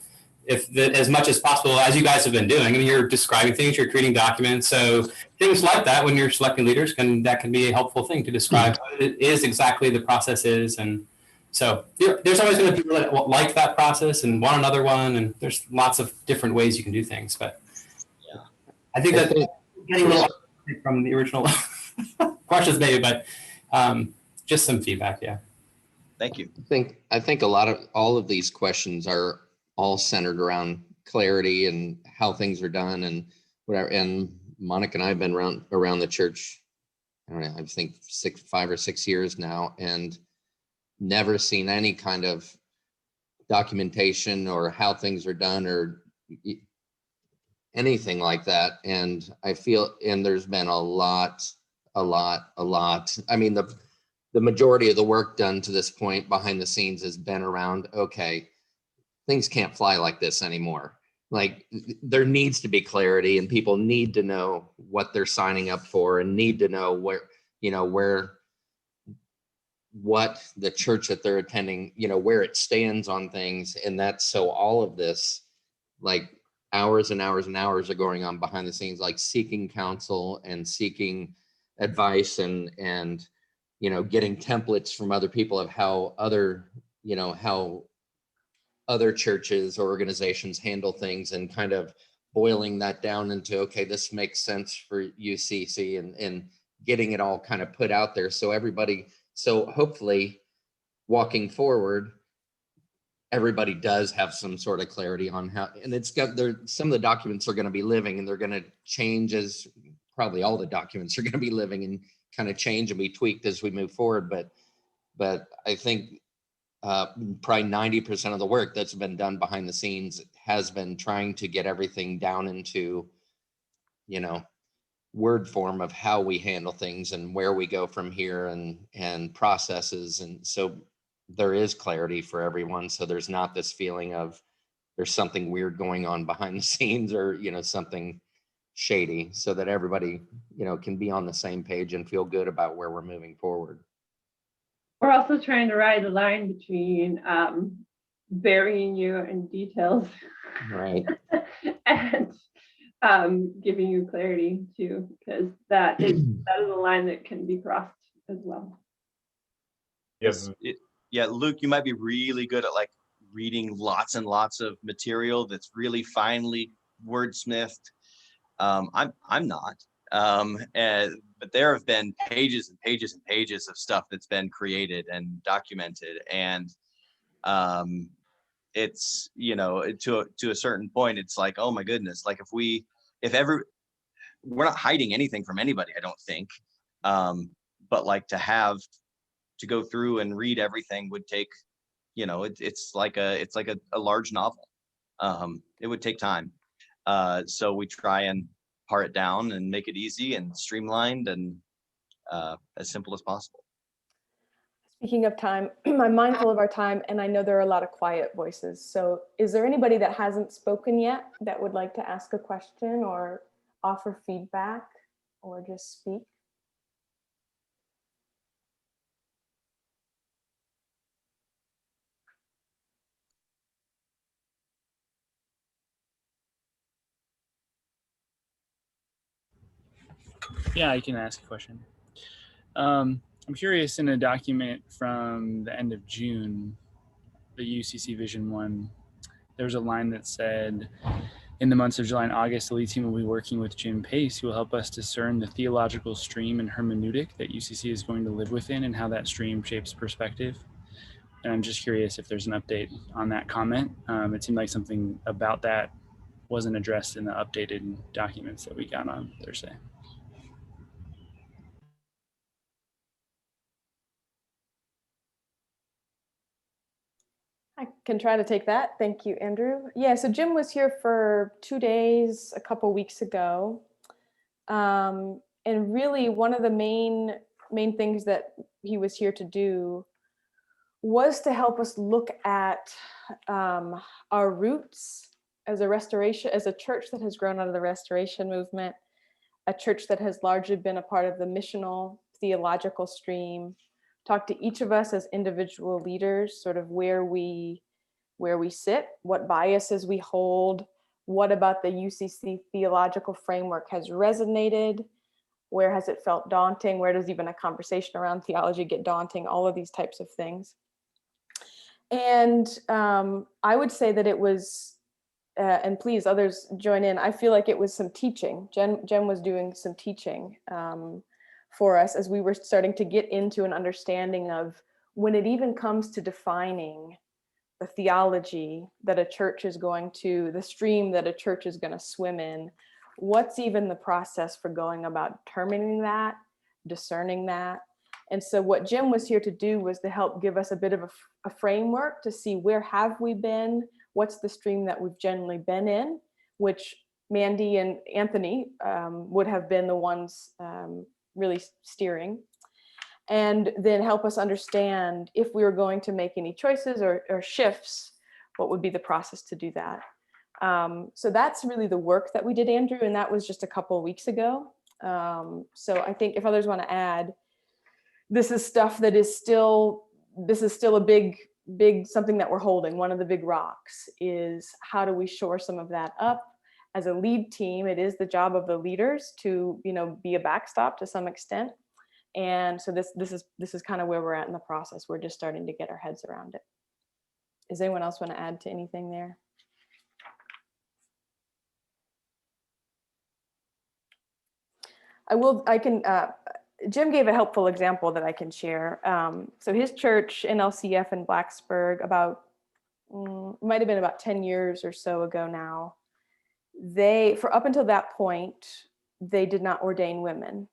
as much as possible, as you guys have been doing, I mean, you're describing things, you're creating documents. So things like that, when you're selecting leaders, that can be a helpful thing to describe what it is exactly the process is. And so there's always going to be people that like that process and want another one. And there's lots of different ways you can do things. But yeah, I think that getting a little from the original questions maybe, but just some feedback. Yeah. Thank you. I think all of these questions are all centered around clarity and how things are done and whatever. And Monica and I have been around the church, I don't know, I think 5 or 6 years now, and never seen any kind of documentation or how things are done or anything like that. And I feel, and there's been a lot. I mean, the majority of the work done to this point behind the scenes has been around, okay, things can't fly like this anymore. Like there needs to be clarity and people need to know what they're signing up for and need to know what the church that they're attending, where it stands on things. And that's so all of this, like hours and hours and hours are going on behind the scenes, like seeking counsel and seeking advice and getting templates from other people of how other churches or organizations handle things and kind of boiling that down into, okay, this makes sense for UCC and getting it all kind of put out there. So hopefully walking forward, everybody does have some sort of clarity on how, and some of the documents are going to be living and they're going to change as probably all the documents are going to be living and kind of change and be tweaked as we move forward. But I think probably 90% of the work that's been done behind the scenes has been trying to get everything down into, word form of how we handle things and where we go from here and processes. And so there is clarity for everyone. So there's not this feeling of there's something weird going on behind the scenes or, something shady, so that everybody, can be on the same page and feel good about where we're moving forward. We're also trying to ride the line between burying you in details, right, and giving you clarity too, because that is a line that can be crossed as well. Yes. Yeah, Luke, you might be really good at like reading lots and lots of material that's really finely wordsmithed. I'm not. But there have been pages and pages and pages of stuff that's been created and documented, and it's to a certain point, it's like, oh my goodness, like we're not hiding anything from anybody, I don't think, but like to go through and read everything would take, it's like a large novel. It would take time, so we try and part it down and make it easy and streamlined and as simple as possible. Speaking of time, I'm mindful of our time, and I know there are a lot of quiet voices. So is there anybody that hasn't spoken yet that would like to ask a question or offer feedback or just speak? Yeah, I can ask a question. I'm curious, in a document from the end of June, the UCC Vision 1, there was a line that said, In the months of July and August, the lead team will be working with Jim Pace, who will help us discern the theological stream and hermeneutic that UCC is going to live within and how that stream shapes perspective. And I'm just curious if there's an update on that comment. It seemed like something about that wasn't addressed in the updated documents that we got on Thursday. I can try to take that. Thank you, Andrew. Yeah, so Jim was here for 2 days a couple weeks ago. And really one of the main things that he was here to do was to help us look at our roots as a church that has grown out of the Restoration movement, a church that has largely been a part of the missional theological stream. Talk to each of us as individual leaders, sort of where we sit, what biases we hold, what about the UCC theological framework has resonated, where has it felt daunting, where does even a conversation around theology get daunting, all of these types of things. And I would say that it was, and please others join in, I feel like it was some teaching. Jen was doing some teaching for us as we were starting to get into an understanding of when it even comes to defining the theology that a church is going to, the stream that a church is going to swim in, what's even the process for going about determining that, discerning that. And so what Jim was here to do was to help give us a bit of a framework to see where have we been, what's the stream that we've generally been in, which Mandy and Anthony would have been the ones really steering, and then help us understand if we were going to make any choices or shifts, what would be the process to do that. So that's really the work that we did, Andrew, and that was just a couple of weeks ago. So I think if others want to add, this is stuff that is still, a big something that we're holding. One of the big rocks is how do we shore some of that up? As a lead team, it is the job of the leaders to, be a backstop to some extent. And so this is kind of where we're at in the process. We're just starting to get our heads around it. Does anyone else want to add to anything there? Jim gave a helpful example that I can share. So his church, NLCF in Blacksburg, might have been about 10 years or so ago now, for up until that point, they did not ordain women.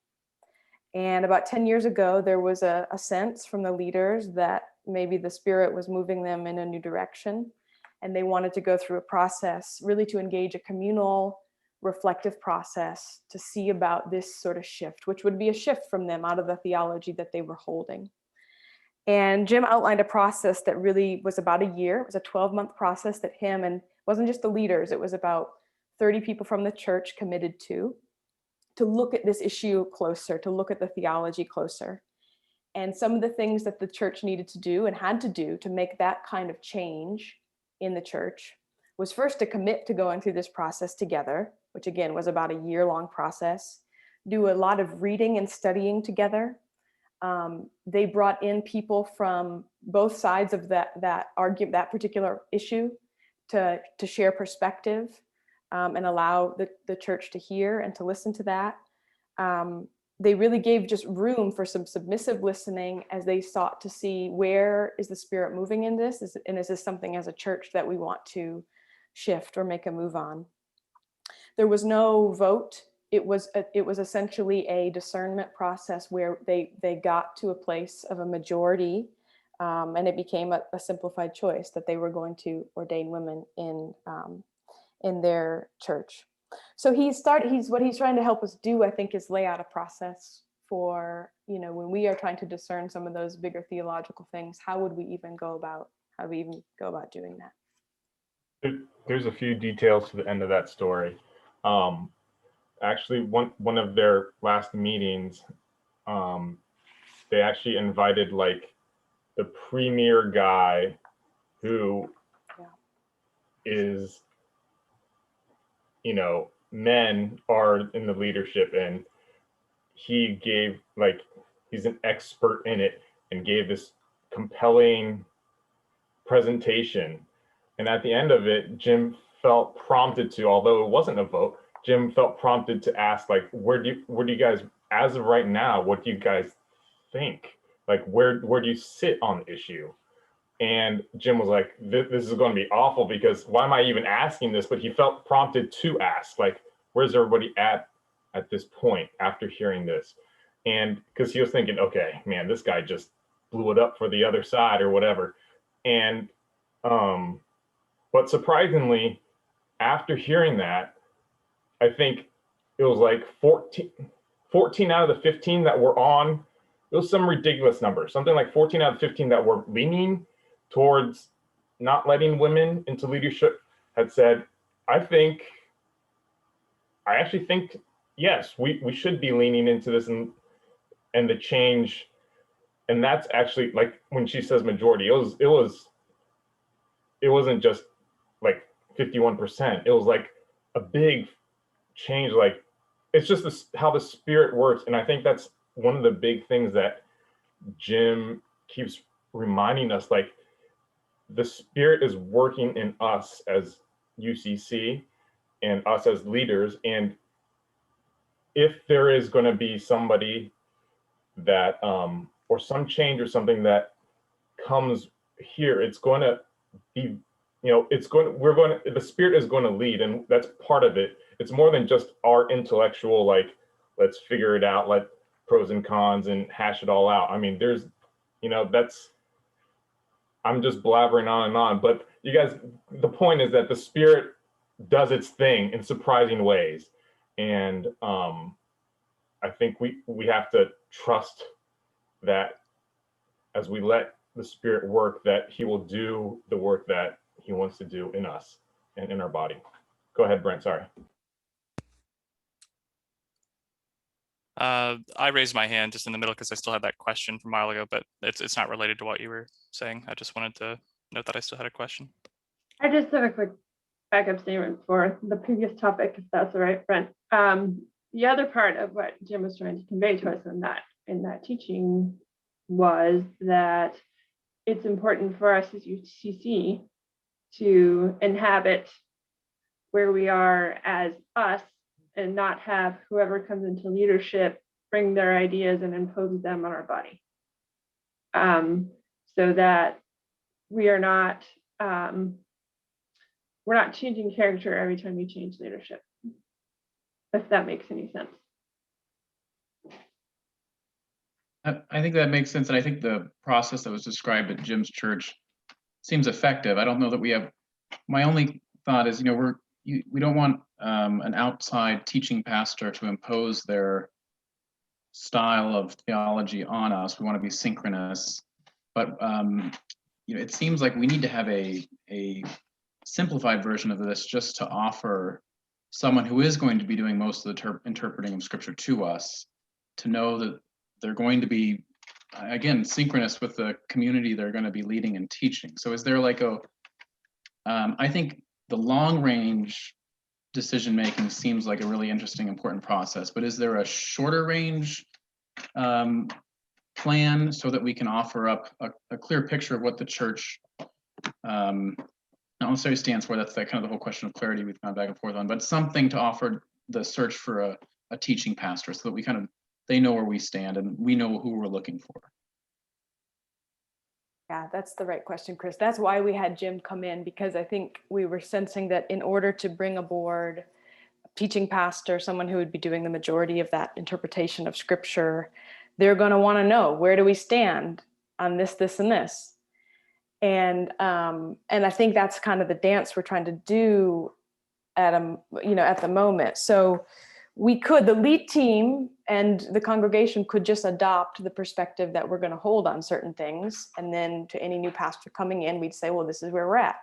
And about 10 years ago, there was a sense from the leaders that maybe the Spirit was moving them in a new direction. And they wanted to go through a process really to engage a communal, reflective process to see about this sort of shift, which would be a shift from them out of the theology that they were holding. And Jim outlined a process that really was about a year. It was a 12-month process that him, and it wasn't just the leaders, it was about 30 people from the church committed to look at this issue closer, to look at the theology closer. And some of the things that the church needed to do and had to do to make that kind of change in the church was first to commit to going through this process together, which again was about a year-long process, do a lot of reading and studying together. They brought in people from both sides of that particular issue to share perspective. And allow the church to hear and to listen to that. They really gave just room for some submissive listening as they sought to see where is the Spirit moving in this, and is this something as a church that we want to shift or make a move on. There was no vote. It was essentially a discernment process where they got to a place of a majority, and it became a simplified choice that they were going to ordain women in their church. So what he's trying to help us do, I think, is lay out a process for, when we are trying to discern some of those bigger theological things, how would we even go about doing that? There's a few details to the end of that story. Actually, one of their last meetings, they actually invited like the premier guy who is, men are in the leadership, and he gave he's an expert in it and gave this compelling presentation. And at the end of it, Jim felt prompted to, although it wasn't a vote, Jim felt prompted to ask, like, where do you guys, as of right now, what do you guys think? Like, where do you sit on the issue? And Jim was like, this is going to be awful because why am I even asking this? But he felt prompted to ask, like, where's everybody at this point after hearing this? And because he was thinking, okay, man, this guy just blew it up for the other side or whatever. And, but surprisingly, after hearing that, I think it was like 14 out of the 15 that were on, it was some ridiculous number, something like 14 out of 15 that were leaning towards not letting women into leadership had said, I actually think, yes, we should be leaning into this and the change. And that's actually, like, when she says majority, it wasn't just like 51%. It was like a big change. Like, it's just this, how the Spirit works. And I think that's one of the big things that Jim keeps reminding us, like, the Spirit is working in us as UCC and us as leaders. And if there is going to be somebody that, or some change or something that comes here, it's going to be, the Spirit is going to lead, and that's part of it. It's more than just our intellectual, like, let's figure it out, let pros and cons and hash it all out. I mean, there's, I'm just blabbering on and on, but you guys, the point is that the Spirit does its thing in surprising ways. And I think we have to trust that as we let the Spirit work, that he will do the work that he wants to do in us and in our body. Go ahead, Brent, sorry. I raised my hand just in the middle because I still had that question from a while ago, but it's not related to what you were saying. I just wanted to note that I still had a question. I just have a quick backup statement for the previous topic, if that's all right, Brent. The other part of what Jim was trying to convey to us in that teaching was that it's important for us as UCC to inhabit where we are as us and not have whoever comes into leadership bring their ideas and impose them on our body. So that we are not, we're not changing character every time we change leadership, if that makes any sense. I think that makes sense. And I think the process that was described at Jim's church seems effective. I don't know that we have, my only thought is, we don't want an outside teaching pastor to impose their style of theology on us. We want to be synchronous, but it seems like we need to have a simplified version of this just to offer someone who is going to be doing most of the interpreting of Scripture to us to know that they're going to be, again, synchronous with the community they're going to be leading and teaching. So is there like I think the long range decision making seems like a really interesting, important process, but is there a shorter range plan so that we can offer up a clear picture of what the church not necessarily stands for? That's kind of the whole question of clarity we've gone back and forth on, but something to offer the search for a teaching pastor so that we they know where we stand and we know who we're looking for. Yeah, that's the right question, Chris. That's why we had Jim come in, because I think we were sensing that in order to bring aboard a teaching pastor, someone who would be doing the majority of that interpretation of Scripture, they're going to want to know, where do we stand on this, this, and this? And I think that's kind of the dance we're trying to do at the moment. So the lead team and the congregation could just adopt the perspective that we're going to hold on certain things. And then to any new pastor coming in, we'd say, well, this is where we're at.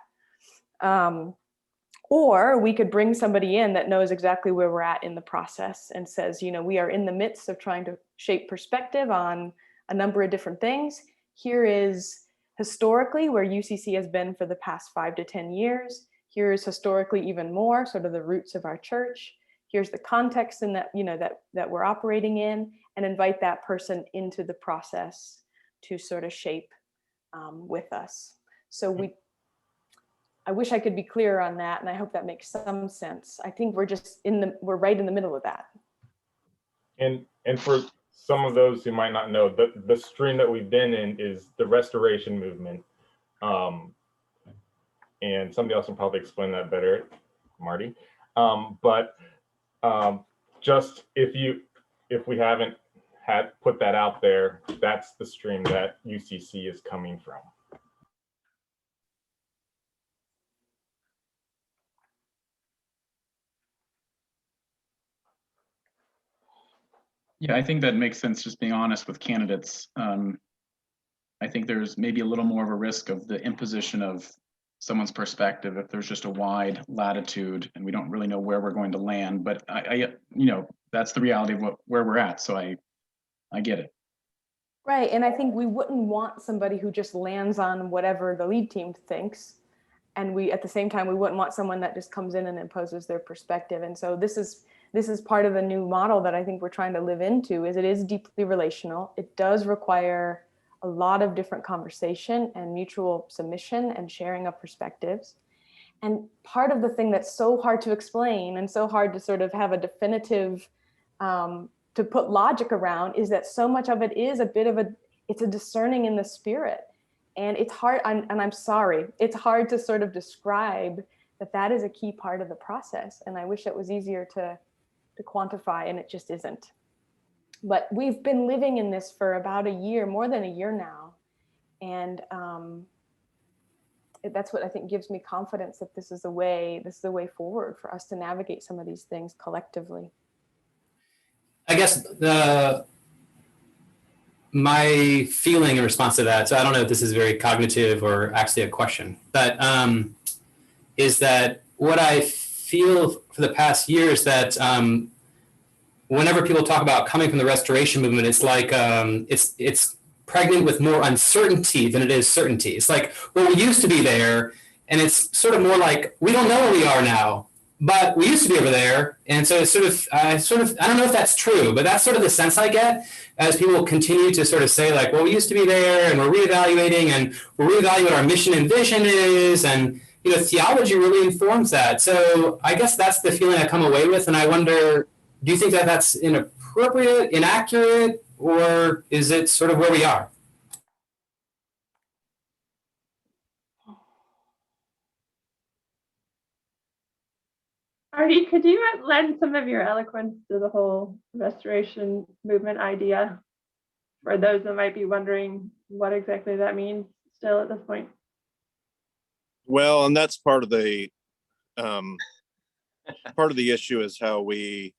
Or we could bring somebody in that knows exactly where we're at in the process and says, we are in the midst of trying to shape perspective on a number of different things. Here is historically where UCC has been for the past 5 to 10 years. Here is historically even more sort of the roots of our church. Here's the context in that, that we're operating in, and invite that person into the process to sort of shape with us. So I wish I could be clearer on that, and I hope that makes some sense. I think we're just we're right in the middle of that. And for some of those who might not know, the stream that we've been in is the restoration movement. And somebody else will probably explain that better, Marty. Just if we haven't put that out there, that's the stream that UCC is coming from. Yeah, I think that makes sense, just being honest with candidates. I think there's maybe a little more of a risk of the imposition of someone's perspective if there's just a wide latitude and we don't really know where we're going to land. But I that's the reality of where we're at. So I get it. Right, and I think we wouldn't want somebody who just lands on whatever the lead team thinks. And we, at the same time, we wouldn't want someone that just comes in and imposes their perspective. And so this is part of the new model that I think we're trying to live into. Is it is deeply relational. It does require a lot of different conversation and mutual submission and sharing of perspectives. And part of the thing that's so hard to explain and so hard to sort of have a definitive, to put logic around, is that so much of it is it's a discerning in the spirit. And it's hard, and I'm sorry, it's hard to sort of describe that is a key part of the process. And I wish it was easier to quantify, and it just isn't. But we've been living in this for about a year, more than a year now. And that's what I think gives me confidence that this is the way forward for us to navigate some of these things collectively. I guess my feeling in response to that, so I don't know if this is very cognitive or actually a question, but is that what I feel for the past year is that whenever people talk about coming from the restoration movement, it's like it's pregnant with more uncertainty than it is certainty. It's like, well, we used to be there, and it's sort of more like we don't know where we are now, but we used to be over there. And so it's I don't know if that's true, but that's sort of the sense I get as people continue to sort of say, like, well, we used to be there, and we're reevaluating what our mission and vision is, and theology really informs that. So I guess that's the feeling I come away with, and I wonder, do you think that that's inappropriate, inaccurate, or is it sort of where we are? Marty, could you lend some of your eloquence to the whole restoration movement idea for those that might be wondering what exactly that means still at this point? Well, and that's part of the issue is how we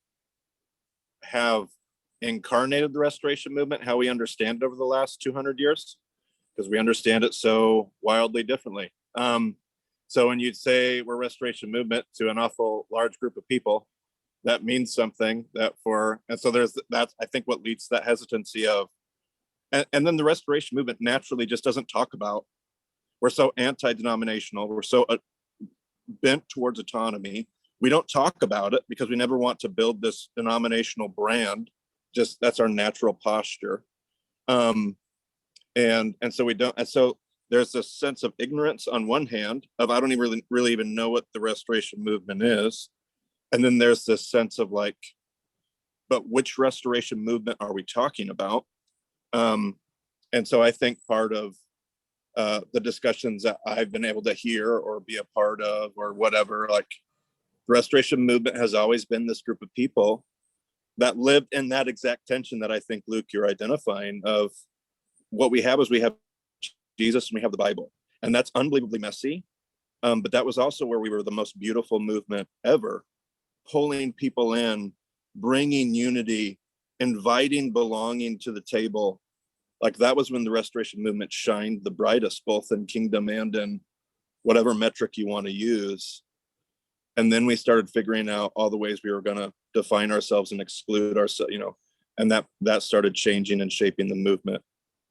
have incarnated the restoration movement, how we understand it over the last 200 years, because we understand it so wildly differently. So when you say we're restoration movement to an awful large group of people, that means something and so that's I think what leads to that hesitancy of, and then the restoration movement naturally just doesn't talk about, we're so anti-denominational, we're so bent towards autonomy. We don't talk about it because we never want to build this denominational brand. Just that's our natural posture. And so we don't, and so there's a sense of ignorance on one hand of, I don't even really even know what the restoration movement is. And then there's this sense of like, but which restoration movement are we talking about? And so I think part of the discussions that I've been able to hear or be a part of or whatever, like the restoration movement has always been this group of people that lived in that exact tension that I think, Luke, you're identifying of what we have is we have Jesus and we have the Bible, and that's unbelievably messy. But that was also where we were the most beautiful movement ever, pulling people in, bringing unity, inviting belonging to the table. Like that was when the restoration movement shined the brightest, both in kingdom and in whatever metric you want to use. And then we started figuring out all the ways we were going to define ourselves and exclude ourselves, and that started changing and shaping the movement,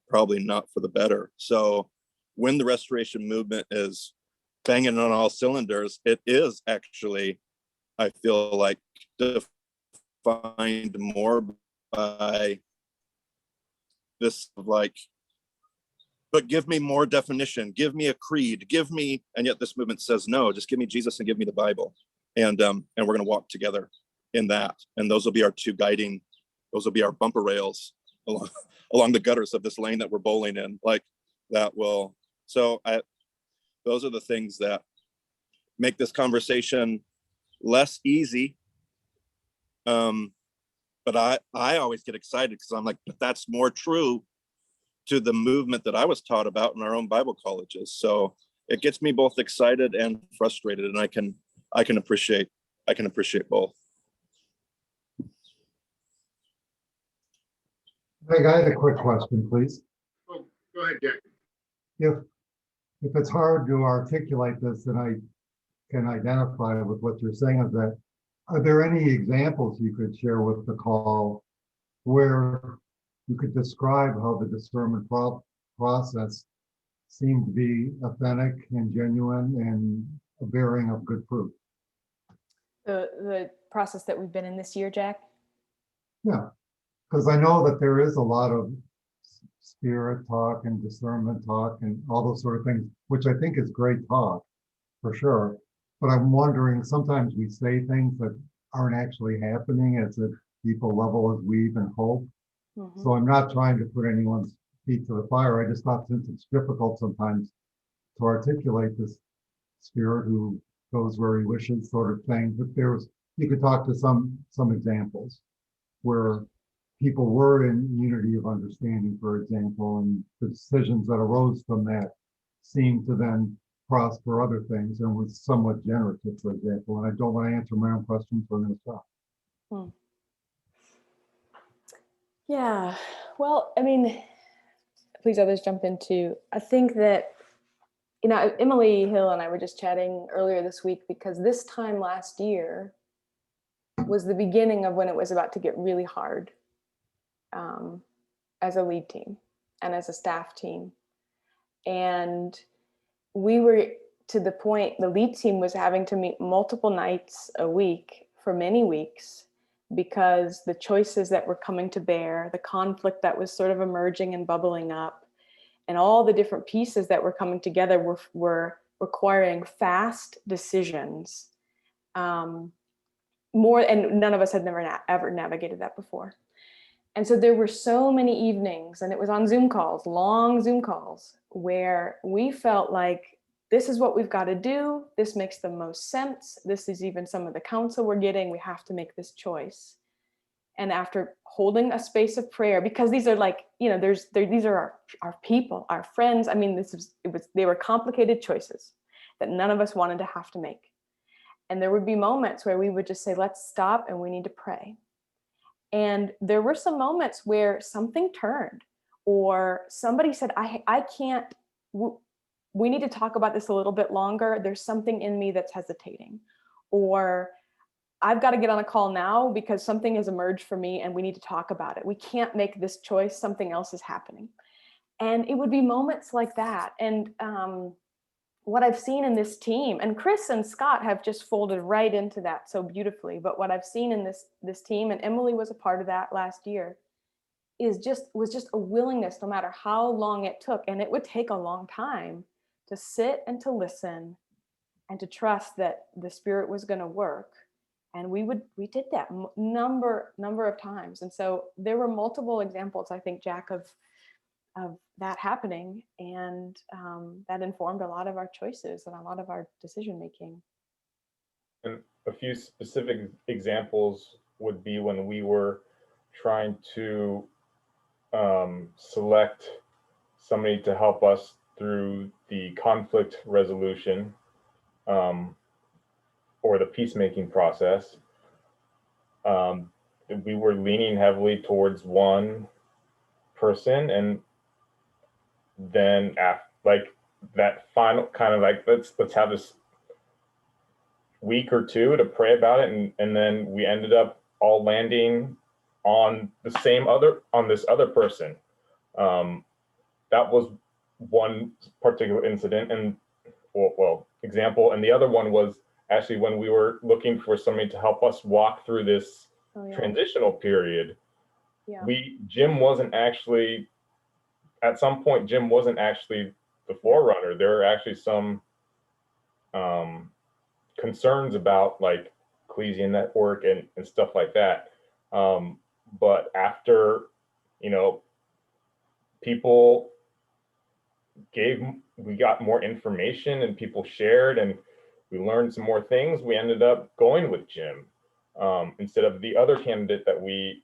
probably not for the better. So when the restoration movement is banging on all cylinders, it is actually, I feel like, defined more by this like but give me more definition, give me a creed, give me, and yet this movement says, no, just give me Jesus and give me the Bible. And we're going to walk together in that. And those will be our two guiding, those will be our bumper rails along the gutters of this lane that we're bowling in. Like that will, those are the things that make this conversation less easy. But I always get excited because I'm like, but that's more true to the movement that I was taught about in our own Bible colleges. So it gets me both excited and frustrated, and I can appreciate both. Meg, I had a quick question, please. Oh, go ahead, Jack. If it's hard to articulate this, and I can identify with what you're saying, is that, are there any examples you could share with the call where you could describe how the discernment process seemed to be authentic and genuine and a bearing of good fruit? The process that we've been in this year, Jack? Yeah, because I know that there is a lot of spirit talk and discernment talk and all those sort of things, which I think is great talk for sure. But I'm wondering, sometimes we say things that aren't actually happening at a deeper level as we even hope. Mm-hmm. So I'm not trying to put anyone's feet to the fire. I just thought, since it's difficult sometimes to articulate this spirit who goes where he wishes sort of thing, but you could talk to some examples where people were in unity of understanding, for example, and the decisions that arose from that seemed to then prosper other things and was somewhat generative, for example. And I don't want to answer my own questions, so I'm going to stop. Yeah, well, I mean, please others jump in too. I think that, Emily Hill and I were just chatting earlier this week, because this time last year was the beginning of when it was about to get really hard as a lead team and as a staff team. And we were to the point, the lead team was having to meet multiple nights a week for many weeks, because the choices that were coming to bear, the conflict that was sort of emerging and bubbling up, and all the different pieces that were coming together were requiring fast decisions. More, and none of us had ever navigated that before. And so there were so many evenings, and it was on Zoom calls, long Zoom calls, where we felt like, this is what we've got to do. This makes the most sense. This is even some of the counsel we're getting. We have to make this choice. And after holding a space of prayer, because these are like, these are our people, our friends. I mean, they were complicated choices that none of us wanted to have to make. And there would be moments where we would just say, let's stop and we need to pray. And there were some moments where something turned, or somebody said, I can't, we need to talk about this a little bit longer. There's something in me that's hesitating, or I've got to get on a call now because something has emerged for me and we need to talk about it. We can't make this choice. Something else is happening. And it would be moments like that. And what I've seen in this team, and Chris and Scott have just folded right into that so beautifully, but what I've seen in this team, and Emily was a part of that last year, was just a willingness, no matter how long it took, and it would take a long time, to sit and to listen and to trust that the Spirit was going to work. And we did that number of times. And so there were multiple examples, I think, Jack, of that happening. And that informed a lot of our choices and a lot of our decision making. And a few specific examples would be when we were trying to select somebody to help us through the conflict resolution or the peacemaking process. We were leaning heavily towards one person, and then like that final kind of like, let's have this week or two to pray about it, and then we ended up all landing on this other person. That was one particular incident and example, and the other one was actually when we were looking for somebody to help us walk through this transitional period. Jim wasn't actually at some point, Jim wasn't actually the forerunner. There were actually some concerns about like Ecclesia Network and stuff like that. But after, you know, people we got more information and people shared and we learned some more things, we ended up going with Jim instead of the other candidate that we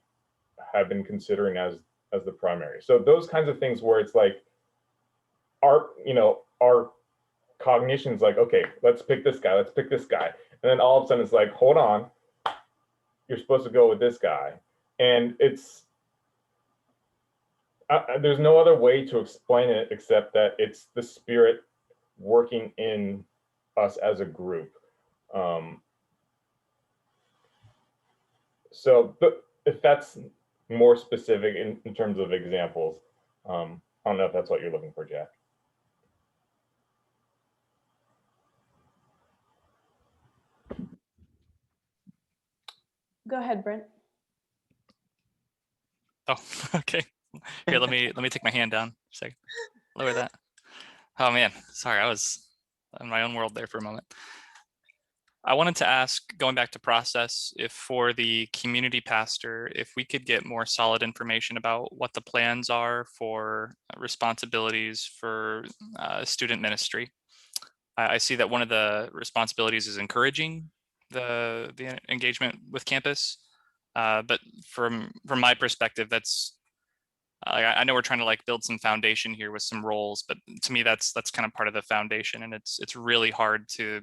have been considering as the primary. So those kinds of things where it's like our cognition's like, okay, let's pick this guy, and then all of a sudden it's like, hold on, you're supposed to go with this guy. And it's there's no other way to explain it except that it's the Spirit working in us as a group. So if that's more specific in terms of examples, I don't know if that's what you're looking for, Jack. Go ahead, Brent. Oh, okay. Here, let me take my hand down. A second. Lower that. Oh man, sorry, I was in my own world there for a moment. I wanted to ask, going back to process, if for the community pastor, if we could get more solid information about what the plans are for responsibilities for student ministry. I see that one of the responsibilities is encouraging the engagement with campus, but from my perspective, that's I know we're trying to like build some foundation here with some roles, but to me that's kind of part of the foundation, and it's really hard to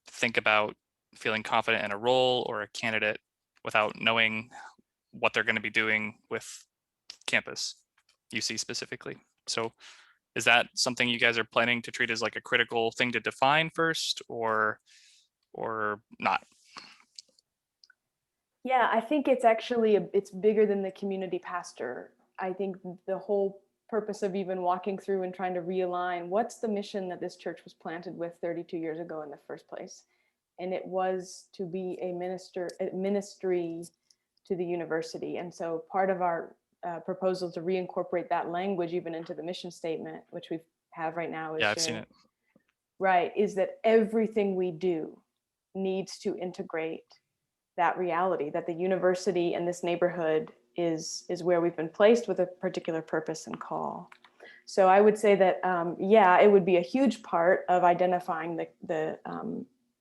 think about feeling confident in a role or a candidate without knowing what they're going to be doing with campus, UC specifically. So is that something you guys are planning to treat as like a critical thing to define first, or not? Yeah, I think it's actually it's bigger than the community pastor. I think the whole purpose of even walking through and trying to realign what's the mission that this church was planted with 32 years ago in the first place. And it was to be a ministry to the university. And so part of our proposal to reincorporate that language even into the mission statement, which we have right now, is I've seen it. Right, is that everything we do needs to integrate that reality that the university and this neighborhood is where we've been placed with a particular purpose and call. So I would say that, yeah, it would be a huge part of identifying the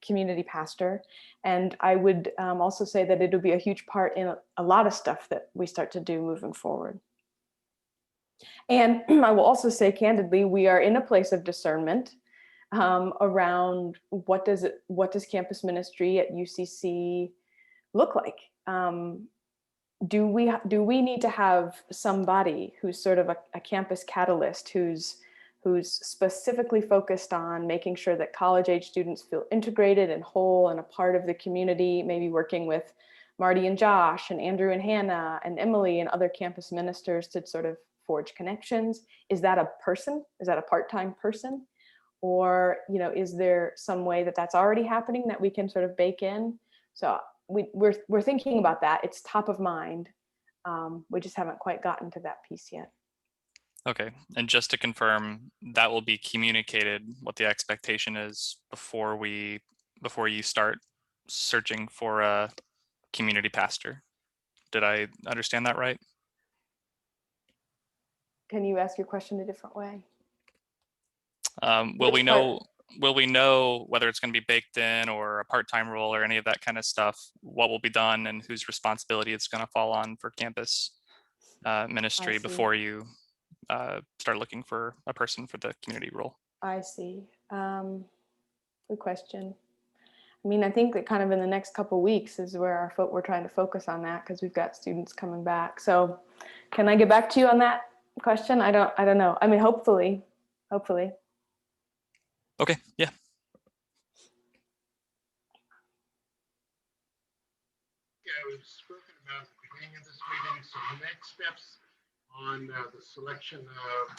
community pastor. And I would also say that it would be a huge part in a lot of stuff that we start to do moving forward. And I will also say candidly, we are in a place of discernment around what does campus ministry at UCC look like? Do we need to have somebody who's sort of a campus catalyst, who's specifically focused on making sure that college-age students feel integrated and whole and a part of the community, maybe working with Marty and Josh and Andrew and Hannah and Emily and other campus ministers to sort of forge connections? Is that a person? Is that a part-time person? Or, you know, is there some way that that's already happening that we can sort of bake in? So we're thinking about that. It's top of mind. We just haven't quite gotten to that piece yet. Okay, and just to confirm, that will be communicated what the expectation is before you start searching for a community pastor. Did I understand that right? Can you ask your question a different way? Will we know whether it's going to be baked in or a part-time role or any of that kind of stuff, what will be done and whose responsibility it's going to fall on for campus ministry before you start looking for a person for the community role? I see. Good question. I mean, I think that kind of in the next couple of weeks is where we're trying to focus on that, because we've got students coming back. So can I get back to you on that question? I don't know. I mean, hopefully. Okay, yeah. Yeah, we've spoken about at the beginning of this meeting, so the next steps on the selection of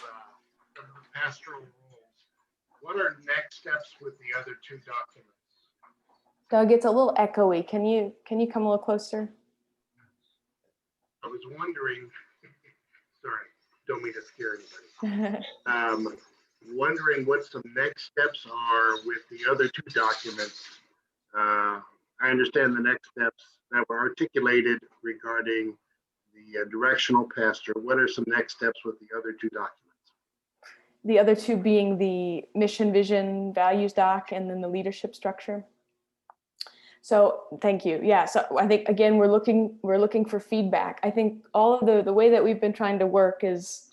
the pastoral roles. What are next steps with the other two documents? Doug, it's a little echoey. Can you come a little closer? I was wondering, sorry, don't mean to scare anybody. Wondering what some next steps are with the other two documents. I understand the next steps that were articulated regarding the directional pastor. What are some next steps with the other two documents? The other two being the mission, vision, values doc, and then the leadership structure. So thank you. Yeah. So I think again we're looking for feedback. I think all of the way that we've been trying to work is,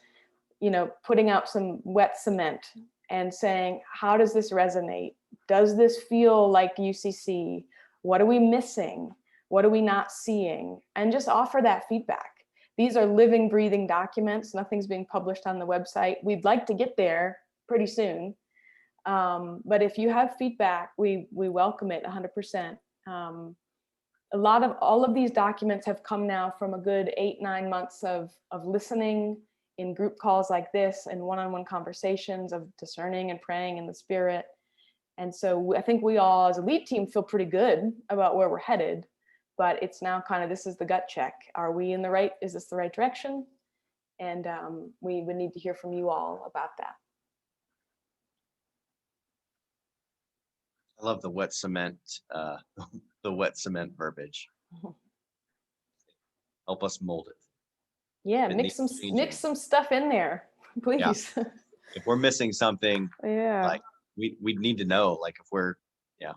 you know, putting out some wet cement and saying, how does this resonate? Does this feel like UCC? What are we missing? What are we not seeing? And just offer that feedback. These are living, breathing documents. Nothing's being published on the website. We'd like to get there pretty soon. But if you have feedback, we welcome it 100%. All of these documents have come now from a good 8-9 months of listening in group calls like this and one-on-one conversations of discerning and praying in the Spirit. And so I think we all as a lead team feel pretty good about where we're headed, but it's now kind of, this is the gut check. Are we in the right, is this the right direction? And we would need to hear from you all about that. I love the wet cement, the wet cement verbiage. Help us mold it. Yeah, It mix needs changing. some stuff in there, please. Yeah. If we're missing something, Yeah. like we need to know, like if we're, yeah.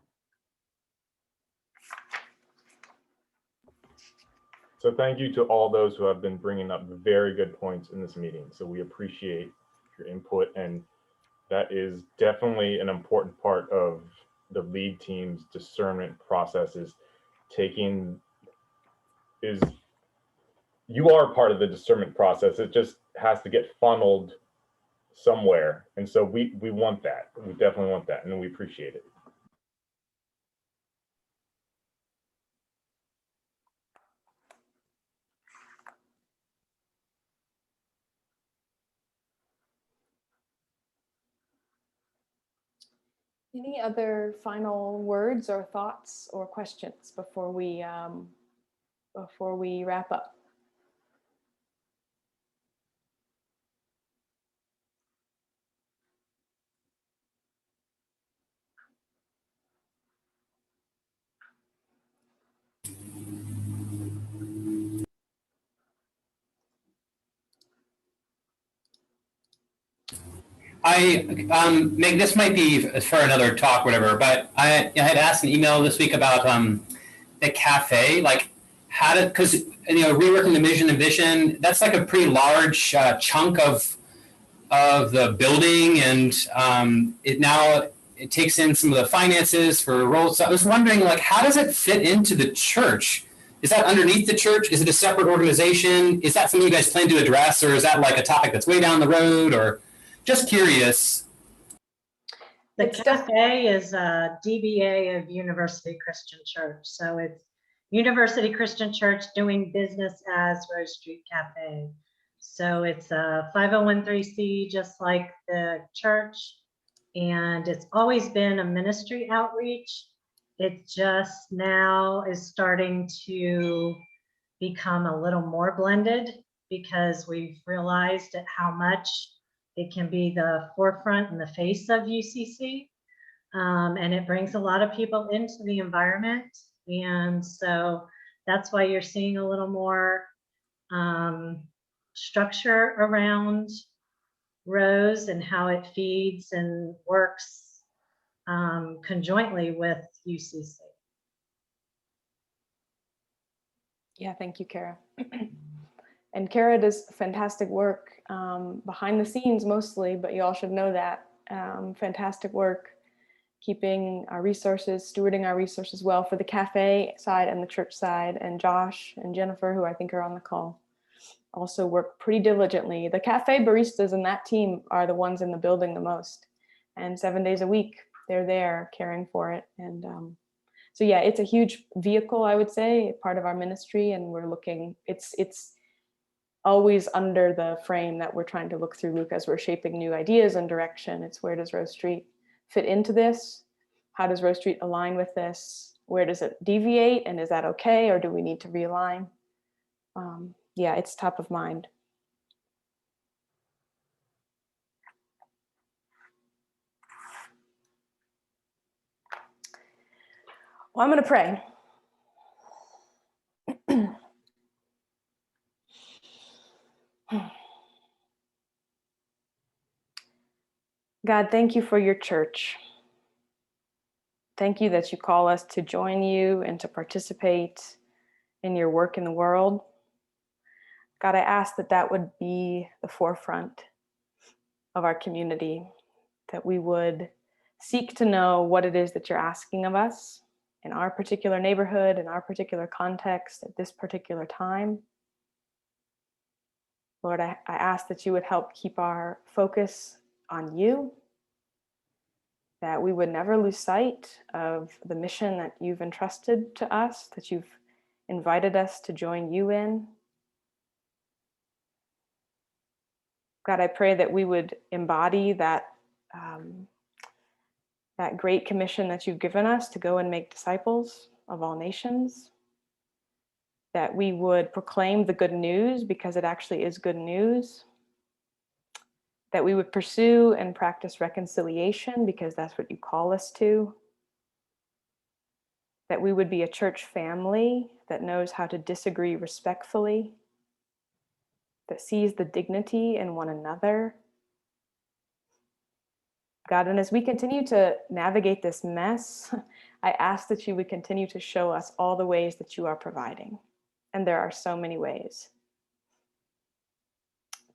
So thank you to all those who have been bringing up very good points in this meeting. So we appreciate your input, and that is definitely an important part of the lead team's discernment process. You are part of the discernment process. It just has to get funneled somewhere. And so we want that. We definitely want that, and we appreciate it. Any other final words or thoughts or questions before we wrap up? Meg, this might be for another talk, whatever, but I had asked an email this week about the cafe, like how to, because, you know, reworking the mission and vision, that's like a pretty large chunk of the building, and it takes in some of the finances for roles. So I was wondering, like, how does it fit into the church? Is that underneath the church? Is it a separate organization? Is that something you guys plan to address, or is that like a topic that's way down the road, or just curious? The cafe is a DBA of University Christian Church. So it's University Christian Church doing business as Rose Street Cafe. So it's a 501(c), just like the church. And it's always been a ministry outreach. It just now is starting to become a little more blended because we've realized how much it can be the forefront and the face of UCC. And it brings a lot of people into the environment. And so that's why you're seeing a little more structure around Rose and how it feeds and works conjointly with UCC. Yeah, thank you, Kara. And Kara does fantastic work behind the scenes mostly, but you all should know that. Fantastic work keeping our resources, stewarding our resources well for the cafe side and the church side. And Josh and Jennifer, who I think are on the call, also work pretty diligently. The cafe baristas and that team are the ones in the building the most. And 7 days a week, they're there caring for it. And so yeah, it's a huge vehicle, I would say, part of our ministry. And we're looking, it's always under the frame that we're trying to look through, Luke, as we're shaping new ideas and direction. It's where does Rose Street fit into this? How does Rose Street align with this? Where does it deviate? And is that okay? Or do we need to realign? Yeah, it's top of mind. Well, I'm going to pray. God, thank you for your church. Thank you that you call us to join you and to participate in your work in the world. God, I ask that that would be the forefront of our community, that we would seek to know what it is that you're asking of us in our particular neighborhood, in our particular context, at this particular time. Lord, I ask that you would help keep our focus on you, that we would never lose sight of the mission that you've entrusted to us, that you've invited us to join you in. God, I pray that we would embody that great commission that you've given us to go and make disciples of all nations, that we would proclaim the good news because it actually is good news, that we would pursue and practice reconciliation because that's what you call us to, that we would be a church family that knows how to disagree respectfully, that sees the dignity in one another. God, and as we continue to navigate this mess, I ask that you would continue to show us all the ways that you are providing. And there are so many ways.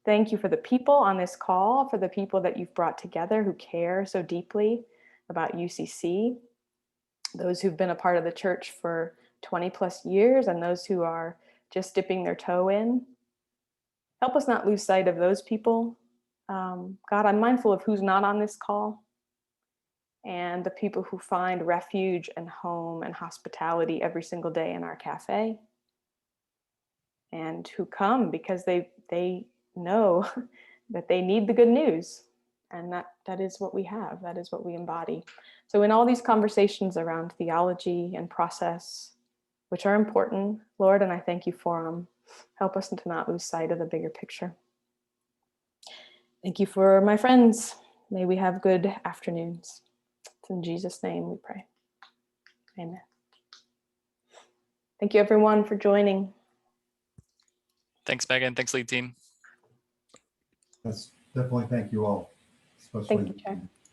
Thank you for the people on this call, for the people that you've brought together who care so deeply about UCC, those who've been a part of the church for 20 plus years, and those who are just dipping their toe in. Help us not lose sight of those people. God, I'm mindful of who's not on this call and the people who find refuge and home and hospitality every single day in our cafe, and who come because they know that they need the good news, and that is what we have, that is what we embody. So in all these conversations around theology and process, which are important, Lord, and I thank you for them, help us to not lose sight of the bigger picture. Thank you for my friends. May we have good afternoons. It's in Jesus' name we pray. Amen. Thank you everyone for joining. Thanks, Megan. Thanks, lead team. Yes, definitely thank you all, especially. Thank you, Chair.